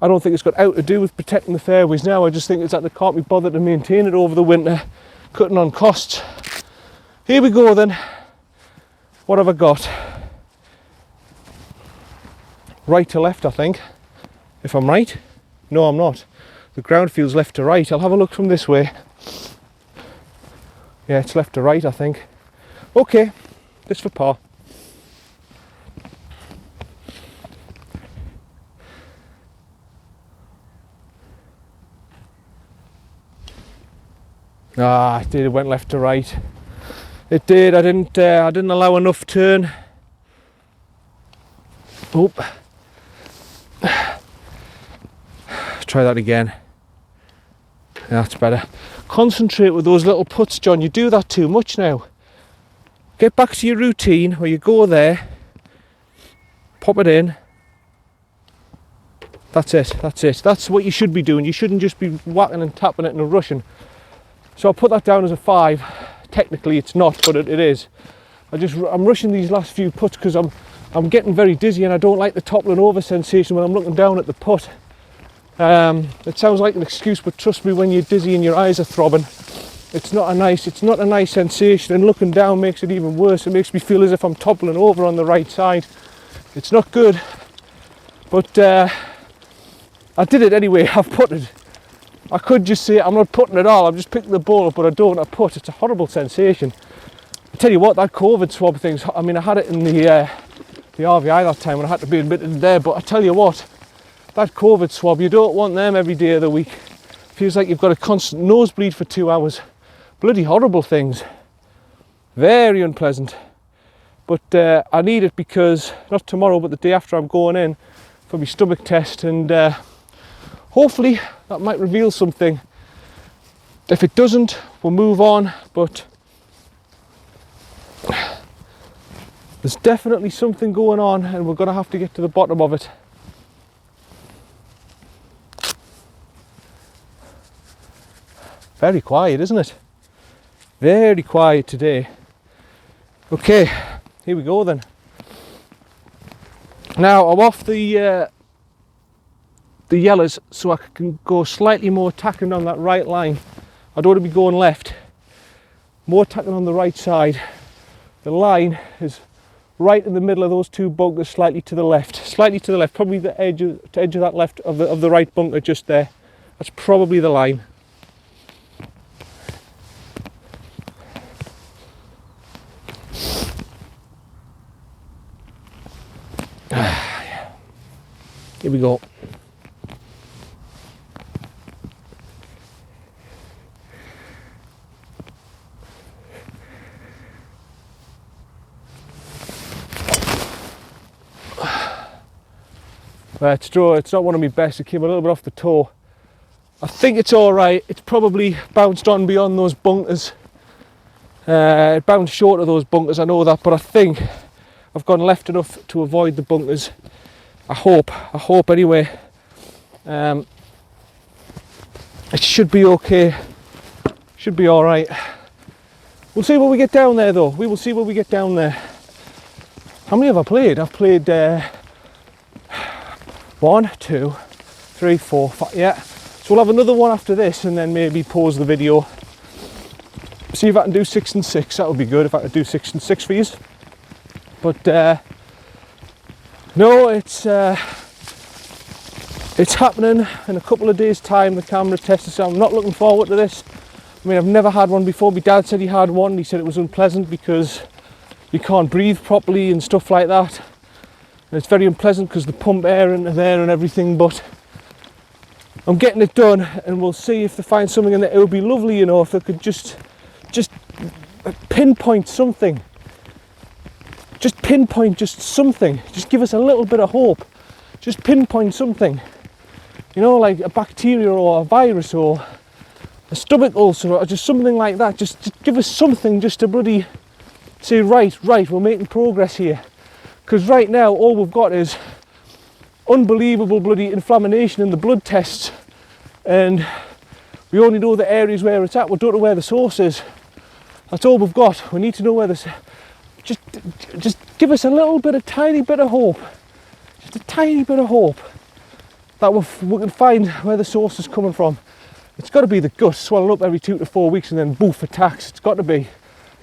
I don't think it's got out to do with protecting the fairways now. I just think it's that they can't be bothered to maintain it over the winter, cutting on costs. Here we go then. What have I got? Right to left, I think, if I'm right. No, I'm not. The ground feels left to right. I'll have a look from this way. Yeah, it's left to right, I think. Okay, this for par. Ah, it did. It went left to right. It did. I didn't allow enough turn. Oop. Try that again. Yeah, that's better. Concentrate with those little putts, John. You do that too much now. Get back to your routine where you go there, pop it in. That's it. That's what you should be doing. You shouldn't just be whacking and tapping it and rushing. So I'll put that down as a 5. Technically it's not, but it is. I'm rushing these last few putts because I'm getting very dizzy and I don't like the toppling over sensation when I'm looking down at the putt. It sounds like an excuse, but trust me, when you're dizzy and your eyes are throbbing, it's not a nice sensation, and looking down makes it even worse. It makes me feel as if I'm toppling over on the right side. It's not good, but I did it anyway. I've putted. I could just say I'm not putting at all, I'm just picking the ball up, but I don't want to putt. It's a horrible sensation. I tell you what, that COVID swab thing, I mean, I had it in the RVI that time and I had to be admitted there, but I tell you what, that COVID swab, you don't want them every day of the week. Feels like you've got a constant nosebleed for 2 hours. Bloody horrible things. Very unpleasant. But I need it because, not tomorrow, but the day after, I'm going in for my stomach test, and hopefully that might reveal something. If it doesn't, we'll move on, but there's definitely something going on and we're going to have to get to the bottom of it. Very quiet, isn't it? Very quiet today. Okay, here we go then. Now I'm off the yellows, so I can go slightly more tacking on that right line. I don't want to be going left. More tacking on the right side. The line is right in the middle of those two bunkers, slightly to the left. Slightly to the left, probably the edge of that left of the right bunker just there. That's probably the line. Here we go. It's not one of my best. It came a little bit off the toe. I think it's all right. It's probably bounced on beyond those bunkers. It bounced short of those bunkers, I know that, but I think I've gone left enough to avoid the bunkers. I hope anyway. It should be okay. Should be all right. We'll see when we get down there though. We will see when we get down there. How many have I played? I've played 1, 2, 3, 4, 5, yeah. So we'll have another one after this and then maybe pause the video. See if I can do 6 and 6, that would be good if I could do 6 and 6 for you. But no, it's It's happening in a couple of days' time, the camera test. So I'm not looking forward to this. I mean, I've never had one before. My dad said he had one. He said it was unpleasant because you can't breathe properly and stuff like that. And it's very unpleasant because they pump air into there and everything, but I'm getting it done, and we'll see if they find something in there. It would be lovely, you know, if they could just pinpoint something. Just pinpoint just something. Just give us a little bit of hope. Just pinpoint something. You know, like a bacteria or a virus or a stomach ulcer or just something like that. Just give us something just to bloody say, right, we're making progress here. Because right now, all we've got is unbelievable bloody inflammation in the blood tests. And we only know the areas where it's at. We don't know where the source is. That's all we've got. We need to know where this. Just give us a little bit, a tiny bit of hope. Just a tiny bit of hope that we can find where the source is coming from. It's got to be the gut swelling up every 2 to 4 weeks and then boof, attacks. It's got to be.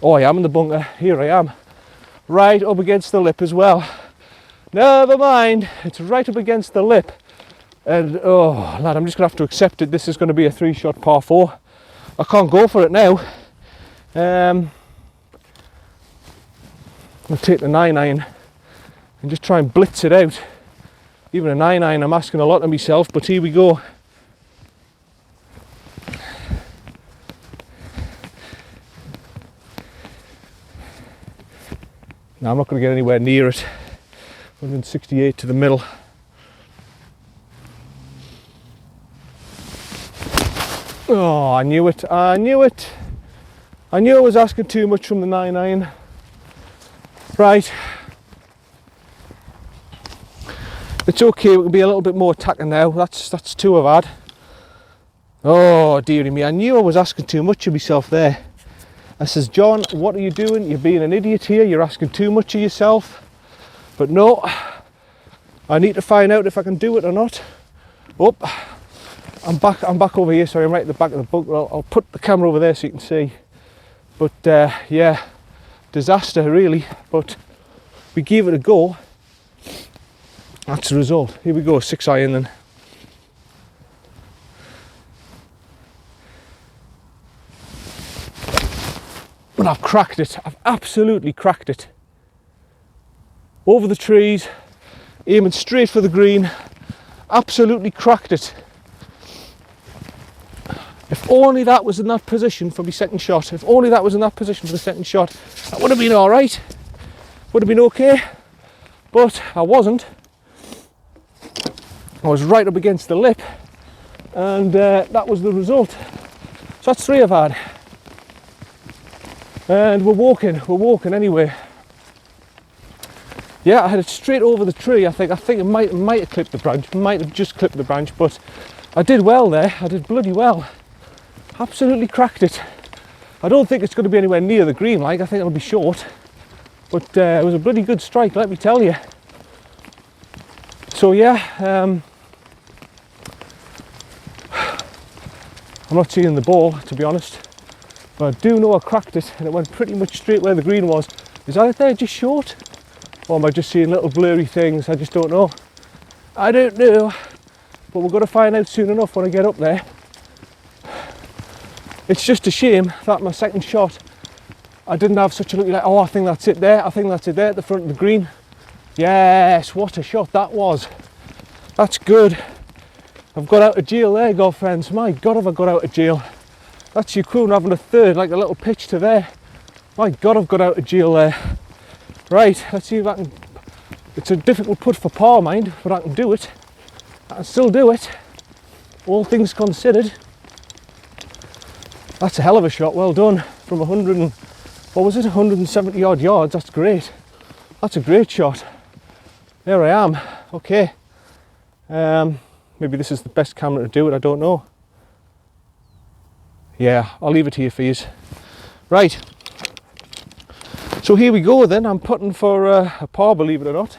Oh, I am in the bunker. Here I am. Right up against the lip as well. Never mind. It's right up against the lip. And oh, lad, I'm just going to have to accept it. This is going to be a 3-shot par 4. I can't go for it now. I'll take the 9-iron and just try and blitz it out. Even a 9-iron, I'm asking a lot of myself, but here we go. Now I'm not going to get anywhere near it. 168 to the middle. Oh, I knew it. I knew I was asking too much from the 9-iron. Right. It's okay, we can be a little bit more attacking now. That's 2 I've had. Oh, dearie me, I knew I was asking too much of myself there. I says, John, what are you doing? You're being an idiot here. You're asking too much of yourself. But no, I need to find out if I can do it or not. Oh, I'm back over here. Sorry, I'm right at the back of the bunker. I'll put the camera over there so you can see. But yeah, disaster really. But we gave it a go. That's the result. Here we go, 6-iron then. But I've cracked it. I've absolutely cracked it. Over the trees, aiming straight for the green. Absolutely cracked it. If only that was in that position for my second shot. If only that was in that position for the second shot. That would have been all right. Would have been okay. But I wasn't. I was right up against the lip. And that was the result. So that's 3 I've had. And we're walking anyway. Yeah, I had it straight over the tree. I think it might have clipped the branch, might have just clipped the branch, but I did well there. I did bloody well. Absolutely cracked it. I don't think it's going to be anywhere near the green, like I think it'll be short. But it was a bloody good strike, let me tell you. So yeah, I'm not seeing the ball, to be honest. But I do know I cracked it, and it went pretty much straight where the green was. Is that it there, just short? Or am I just seeing little blurry things? I just don't know. I don't know. But we're going to find out soon enough when I get up there. It's just a shame that my second shot, I didn't have such a look like, oh, I think that's it there. I think that's it there at the front of the green. Yes, what a shot that was. That's good. I've got out of jail there, girlfriends. My God, have I got out of jail. That's your crew having a third, like a little pitch to there. My God, I've got out of jail there. Right, let's see if I can. It's a difficult putt for par, mind, but I can do it. I can still do it. All things considered. That's a hell of a shot, well done. From 100 and, what was it, 170 odd yards, that's great. That's a great shot. There I am, okay. Maybe this is the best camera to do it, I don't know. Yeah, I'll leave it here for you. Right. So here we go then, I'm putting for a par, believe it or not,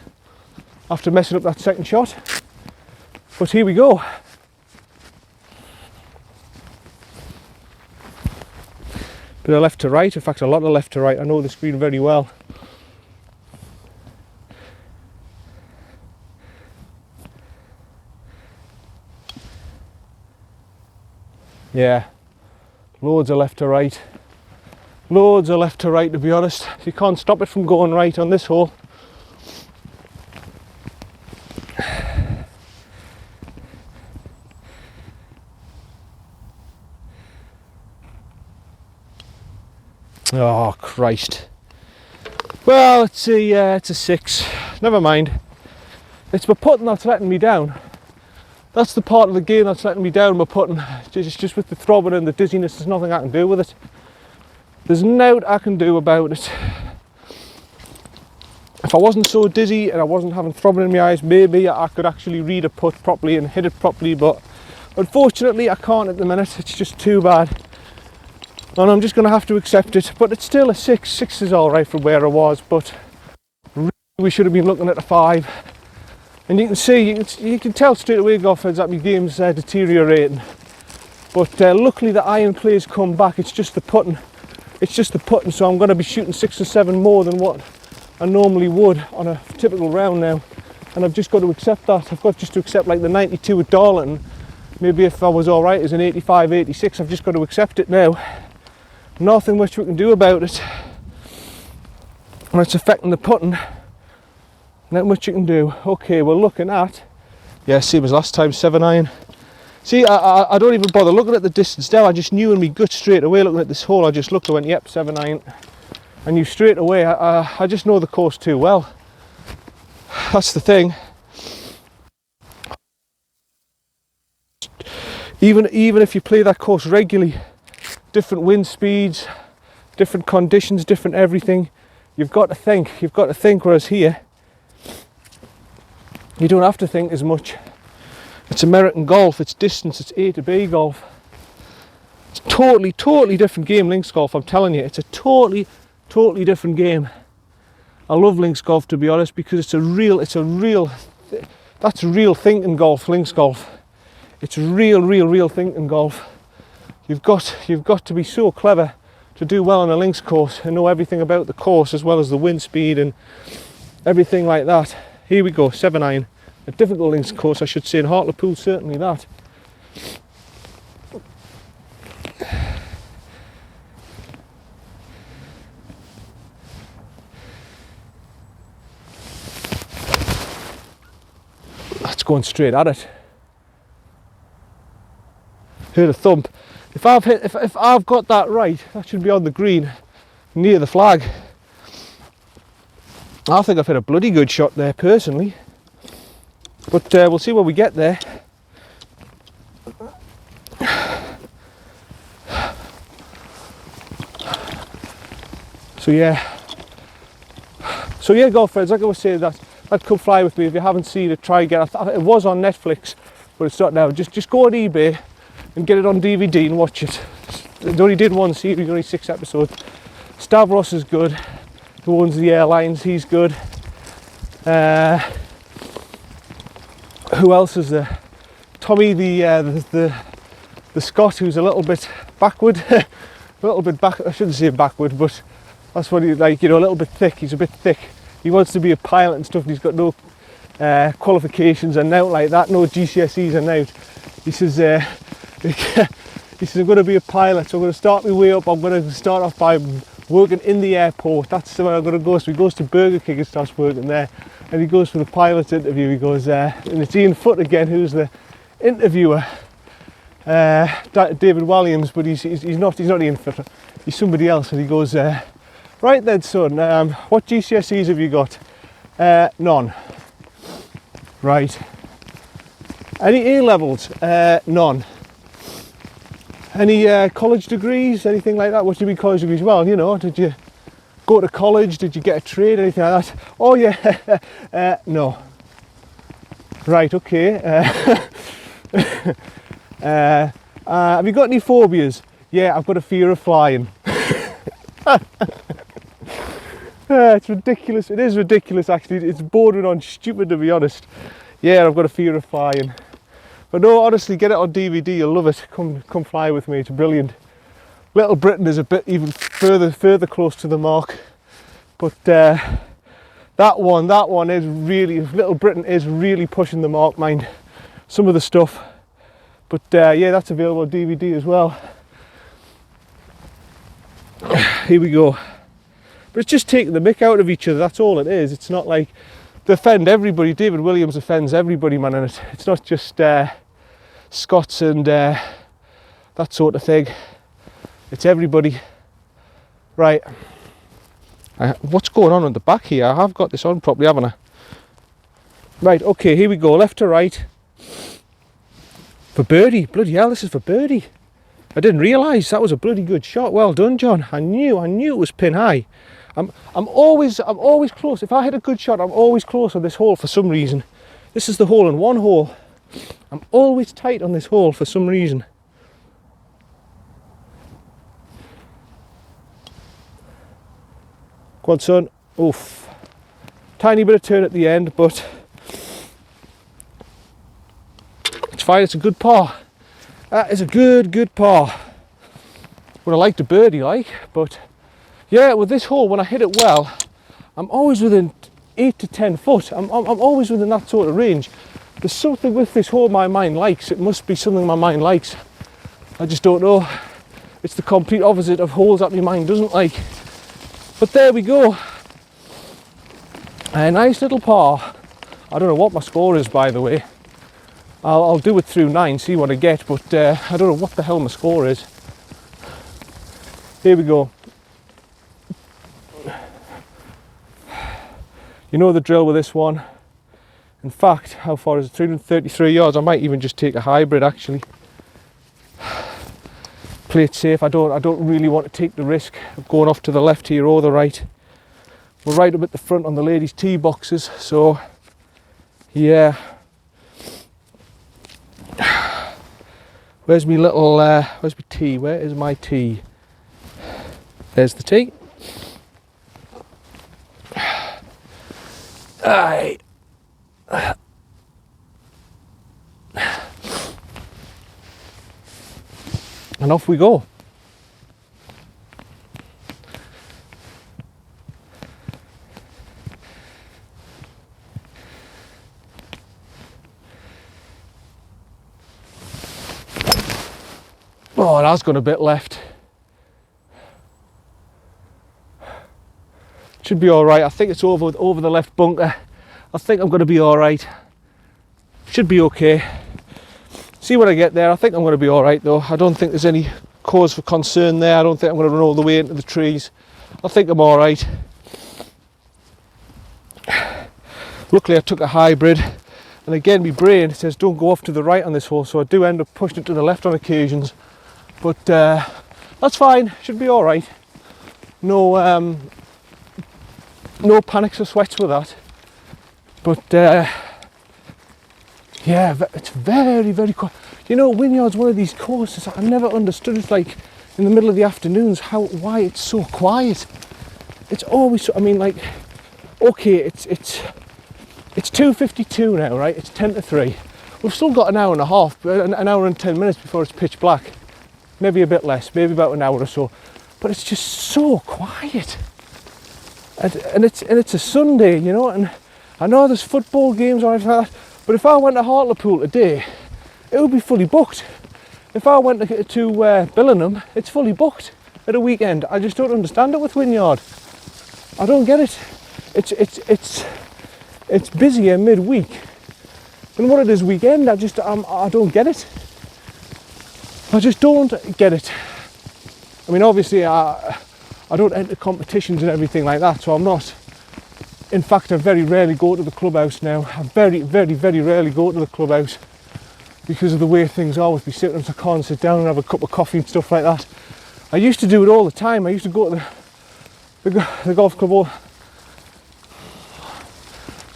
after messing up that second shot. But here we go. Bit of left to right, in fact a lot of left to right, I know the screen very well. Yeah, loads of left to right. Loads of left to right, to be honest. You can't stop it from going right on this hole. Oh Christ. Well, it's a 6. Never mind. It's my putting that's letting me down. That's the part of the game that's letting me down, my putting. It's just with the throbbing and the dizziness, there's nothing I can do with it. There's nothing I can do about it. If I wasn't so dizzy and I wasn't having throbbing in my eyes, maybe I could actually read a putt properly and hit it properly, but unfortunately I can't at the minute. It's just too bad. And I'm just going to have to accept it. But it's still a 6. 6 is alright from where I was, but really we should have been looking at a 5. And you can see, you can tell straight away, golfers, that my game's deteriorating. But luckily the iron play's come back. It's just the putting. It's just the putting, so I'm going to be shooting 6 or 7 more than what I normally would on a typical round now. And I've just got to accept that. I've got just to accept like the 92 at Darlington. Maybe if I was alright as an 85, 86, I've just got to accept it now. Nothing much we can do about it. And it's affecting the putting. Not much you can do. Okay, we're looking at, yeah, same as last time, 7 iron. See, I don't even bother looking at the distance now. I just knew in me gut straight away looking at this hole. I just looked and went, yep, 7 iron. I knew straight away. I just know the course too well. That's the thing. Even if you play that course regularly, different wind speeds, different conditions, different everything, you've got to think, whereas here, you don't have to think as much. It's American golf, it's distance, it's A to B golf. It's totally different game, links golf, I'm telling you. It's a totally different game. I love links golf, to be honest, because that's real thinking golf, links golf. It's real thinking golf. You've got to be so clever to do well on a links course and know everything about the course as well as the wind speed and everything like that. Here we go, 7 iron. A difficult links course, I should say, in Hartlepool, certainly that. That's going straight at it. Heard a thump. If I've got that right, that should be on the green, near the flag. I think I've hit a bloody good shot there, personally. But we'll see where we get there. So yeah, golf friends, like I was saying, that come fly with me. If you haven't seen it, try again. It was on Netflix, but it's not now. Just go on eBay and get it on DVD and watch it. It only did one series, only 6 episodes. Stavros is good, who owns the airlines, he's good. Who else is there? Tommy, the Scot, who's a little bit backward. A little bit back, I shouldn't say backward, but that's what he's like, you know, a little bit thick. He's a bit thick. He wants to be a pilot and stuff, and he's got no qualifications and out like that, no GCSEs and out. He says, I'm going to be a pilot, so I'm going to start my way up. I'm going to start off by working in the airport. That's where I'm going to go. So he goes to Burger King and starts working there. And he goes for the pilot interview. He goes, and it's Ian Foote again, who's the interviewer. David Williams, but he's not Ian Foote. He's somebody else. And he goes, right then, son, what GCSEs have you got? None. Right. Any A levels? None. Any college degrees? Anything like that? What do you mean college degrees? Well, you know, did you go to college? Did you get a trade? Anything like that? Oh yeah. No. Right. Okay. Have you got any phobias? Yeah, I've got a fear of flying. It's ridiculous. It is ridiculous, actually. It's bordering on stupid, to be honest. Yeah, I've got a fear of flying. But no, honestly, get it on DVD. You'll love it. Come fly with me. It's brilliant. Little Britain is a bit even further close to the mark. But that one is really, Little Britain is really pushing the mark, mind. Some of the stuff But yeah, that's available on DVD as well. Here we go. But it's just taking the mick out of each other, that's all it is. It's not like they offend everybody. David Williams offends everybody, man, and it's not just Scots and that sort of thing. It's everybody. Right. What's going on the back here? I have got this on properly, haven't I? Right, okay, here we go. Left to right. For birdie. Bloody hell, this is for birdie. I didn't realise that was a bloody good shot. Well done, John. I knew it was pin high. I'm always close. If I hit a good shot, I'm always close on this hole for some reason. This is the hole in one hole. I'm always tight on this hole for some reason. Go on, son. Oof. Tiny bit of turn at the end, but it's fine. It's a good par. That is a good par. Would have liked a birdie, but yeah, with this hole, when I hit it well, I'm always within 8 to 10 foot. I'm always within that sort of range. There's something with this hole my mind likes. It must be something my mind likes. I just don't know. It's the complete opposite of holes that my mind doesn't like. But there we go. A nice little par. I don't know what my score is, by the way. I'll do it through 9, see what I get, but I don't know what the hell my score is. Here we go. You know the drill with this one. In fact, how far is it? 333 yards. I might even just take a hybrid, actually. Play it safe. I don't really want to take the risk of going off to the left here or the right. We're right up at the front on the ladies' tee boxes, so yeah. Where's my little, where's my tee? Where is my tee? There's the tee. Aye. And off we go. Oh, that's got a bit left. Should be all right. I think it's over the left bunker. I think I'm going to be all right. Should be okay. See when I get there. I think I'm going to be all right though. I don't think there's any cause for concern there. I don't think I'm going to run all the way into the trees. I think I'm all right. Luckily I took a hybrid, and again my brain says don't go off to the right on this hole, so I do end up pushing it to the left on occasions. But that's fine. Should be all right. No panics or sweats with that. But yeah, it's very, very quiet. You know, Wynyard's one of these courses I never understood. It's like in the middle of the afternoons, why it's so quiet. It's always so, I mean, like, okay, it's 2:52 now, right? It's 10 to 3. We've still got an hour and a half, an hour and 10 minutes before it's pitch black. Maybe a bit less, maybe about an hour or so. But it's just so quiet. And it's a Sunday, you know, and I know there's football games or anything like that, but if I went to Hartlepool today, it would be fully booked. If I went to Billingham, it's fully booked at a weekend. I just don't understand it with Wynyard. I don't get it. It's busier midweek than what it is weekend. I don't get it. I just don't get it. I mean, obviously, I don't enter competitions and everything like that, so I'm not. In fact, I very rarely go to the clubhouse now. I very, very, very rarely go to the clubhouse because of the way things are with me sitting. I can't sit down and have a cup of coffee and stuff like that. I used to do it all the time. I used to go to the golf club.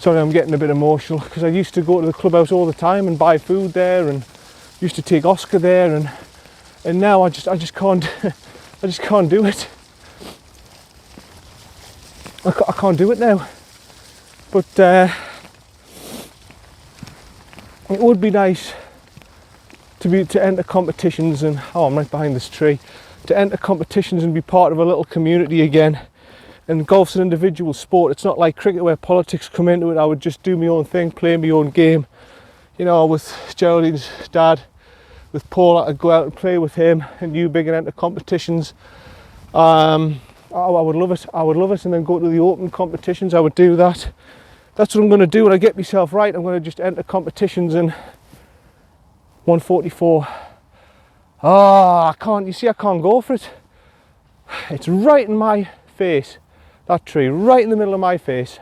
Sorry, I'm getting a bit emotional because I used to go to the clubhouse all the time and buy food there, and used to take Oscar there, and now I just can't. I just can't do it. I can't do it now. But it would be nice to enter competitions, and I'm right behind this tree. To enter competitions and be part of a little community again. And golf's an individual sport. It's not like cricket where politics come into it. I would just do my own thing, play my own game. You know, with Geraldine's dad, with Paul. I'd go out and play with him and you big and enter competitions. I would love it. I would love it, and then go to the open competitions. I would do that. That's what I'm going to do when I get myself right. I'm going to just enter competitions in 144. I can't. You see, I can't go for it. It's right in my face. That tree, right in the middle of my face.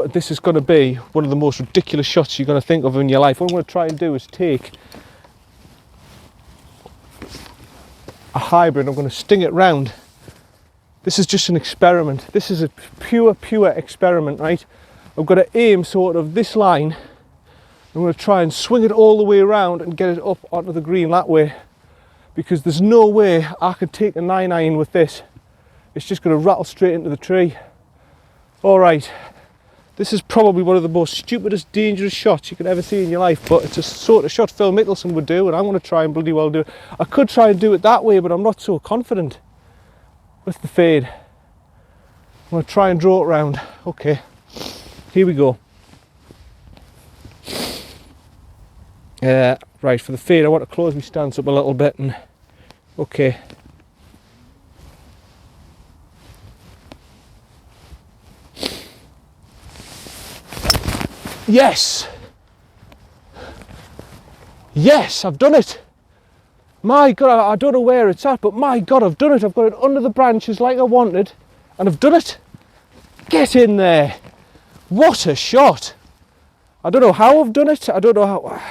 This is going to be one of the most ridiculous shots you're going to think of in your life. What I'm going to try and do is take a hybrid. I'm going to sting it round. This is just an experiment. This is a pure experiment, right? I've got to aim sort of this line. I'm going to try and swing it all the way around and get it up onto the green that way, because there's no way I can take a 9-iron with this. It's just going to rattle straight into the tree. All right. This is probably one of the most stupidest, dangerous shots you could ever see in your life, but it's a sort of shot Phil Mickelson would do, and I'm going to try and bloody well do it. I could try and do it that way, but I'm not so confident with the fade. I'm going to try and draw it round. Okay, here we go. Right, for the fade, I want to close my stance up a little bit, and okay. Yes! Yes, I've done it! My God, I don't know where it's at, but my God, I've done it. I've got it under the branches like I wanted, and I've done it. Get in there! What a shot! I don't know how I've done it. I don't know how...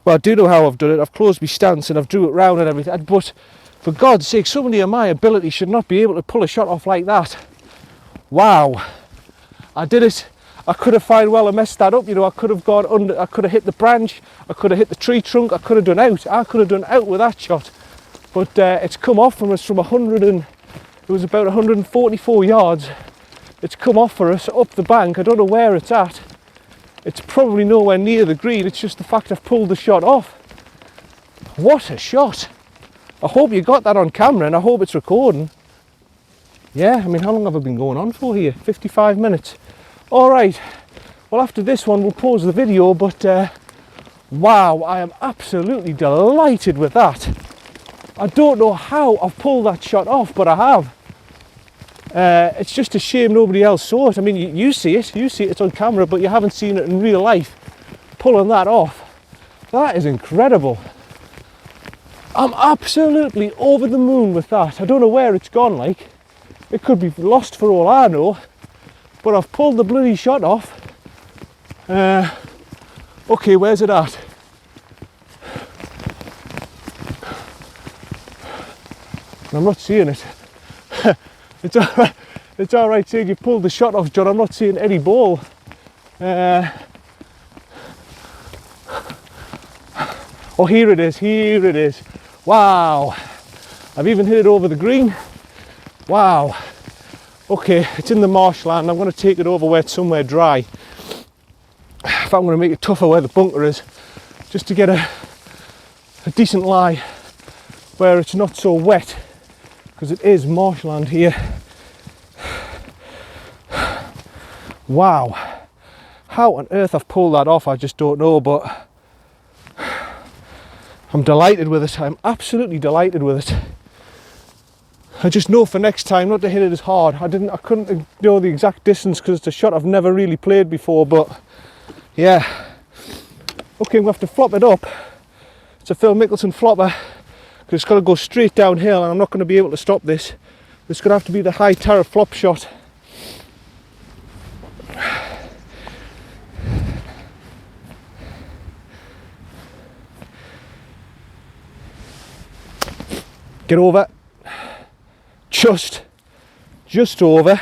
Well, I do know how I've done it. I've closed my stance and I've drew it round and everything, but for God's sake, somebody of my ability should not be able to pull a shot off like that. Wow. I did it. I could have fine well messed that up, you know. I could have gone under, I could have hit the branch, I could have hit the tree trunk, I could have done out. I could have done out with that shot. But it's come off from us from 100 and, it was about 144 yards. It's come off for us up the bank. I don't know where it's at. It's probably nowhere near the green. It's just the fact I've pulled the shot off. What a shot. I hope you got that on camera and I hope it's recording. Yeah, I mean, how long have I been going on for here? 55 minutes. All right, well, after this one, we'll pause the video, but wow, I am absolutely delighted with that. I don't know how I've pulled that shot off, but I have. It's just a shame nobody else saw it. I mean, you see it, it's on camera, but you haven't seen it in real life. Pulling that off, that is incredible. I'm absolutely over the moon with that. I don't know where it's gone, like. It could be lost for all I know. But I've pulled the bloody shot off. Okay, where's it at? I'm not seeing it. It's alright. It's alright saying you pulled the shot off, John. I'm not seeing any ball. Oh, here it is. Here it is. Wow. I've even hit it over the green. Wow. Okay, it's in the marshland. I'm going to take it over where it's somewhere dry. In fact, I'm going to make it tougher where the bunker is, just to get a decent lie where it's not so wet, because it is marshland here. Wow. How on earth I've pulled that off, I just don't know, but I'm delighted with it. I'm absolutely delighted with it. I just know for next time not to hit it as hard. I couldn't know the exact distance because it's a shot I've never really played before, but yeah. Okay, I'm going to have to flop it up. It's a Phil Mickelson flopper because it's got to go straight downhill and I'm not going to be able to stop this. It's going to have to be the high Tara flop shot. Get over. Just over.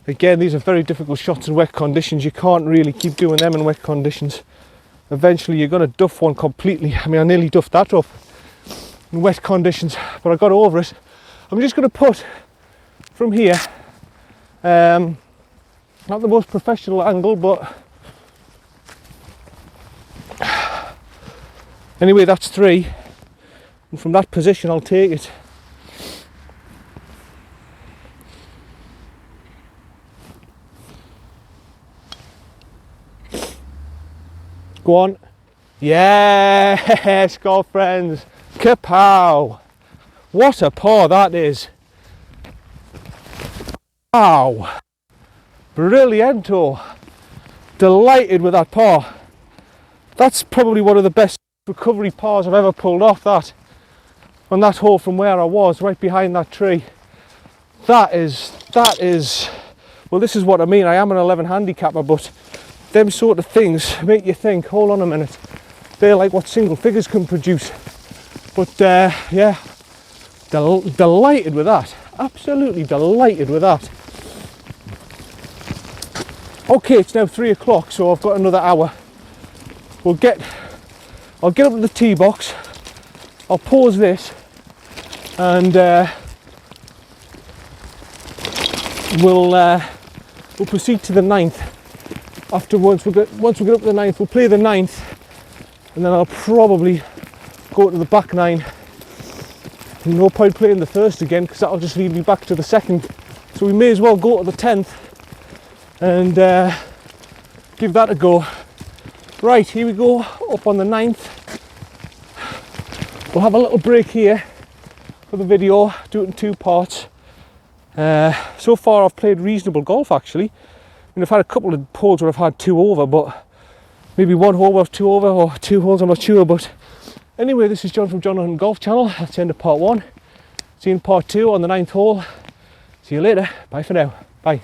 Again, these are very difficult shots in wet conditions. You can't really keep doing them in wet conditions. Eventually you're going to duff one completely. I mean, I nearly duffed that up in wet conditions, but I got over it. I'm just going to put from here, not the most professional angle, but anyway, that's 3. And from that position I'll take it. Go on. Yes, golf friends. Kapow! What a par that is. Wow. Brillianto. Delighted with that par. That's probably one of the best recovery pars I've ever pulled off, that. On that hole from where I was, right behind that tree. That is, well, this is what I mean. I am an 11 handicapper, but them sort of things make you think, hold on a minute. They're like what single figures can produce. But yeah, delighted with that. Absolutely delighted with that. Okay, it's now 3 o'clock, so I've got another hour. I'll get up to the tee box. I'll pause this, and we'll proceed to the 9th. Once we get up to the 9th, we'll play the 9th, and then I'll probably go to the back 9. No point playing the first again, because that'll just lead me back to the 2nd. So we may as well go to the 10th and give that a go. Right, here we go, up on the 9th. We'll have a little break here for the video, do it in 2 parts. So far I've played reasonable golf actually. I mean, I've had a couple of holes where I've had 2 over, but maybe 1 hole where I've 2 over, or 2 holes, I'm not sure. But anyway, this is John from John Hunting Golf Channel. That's the end of part 1. See you in part 2 on the 9th hole. See you later. Bye for now. Bye.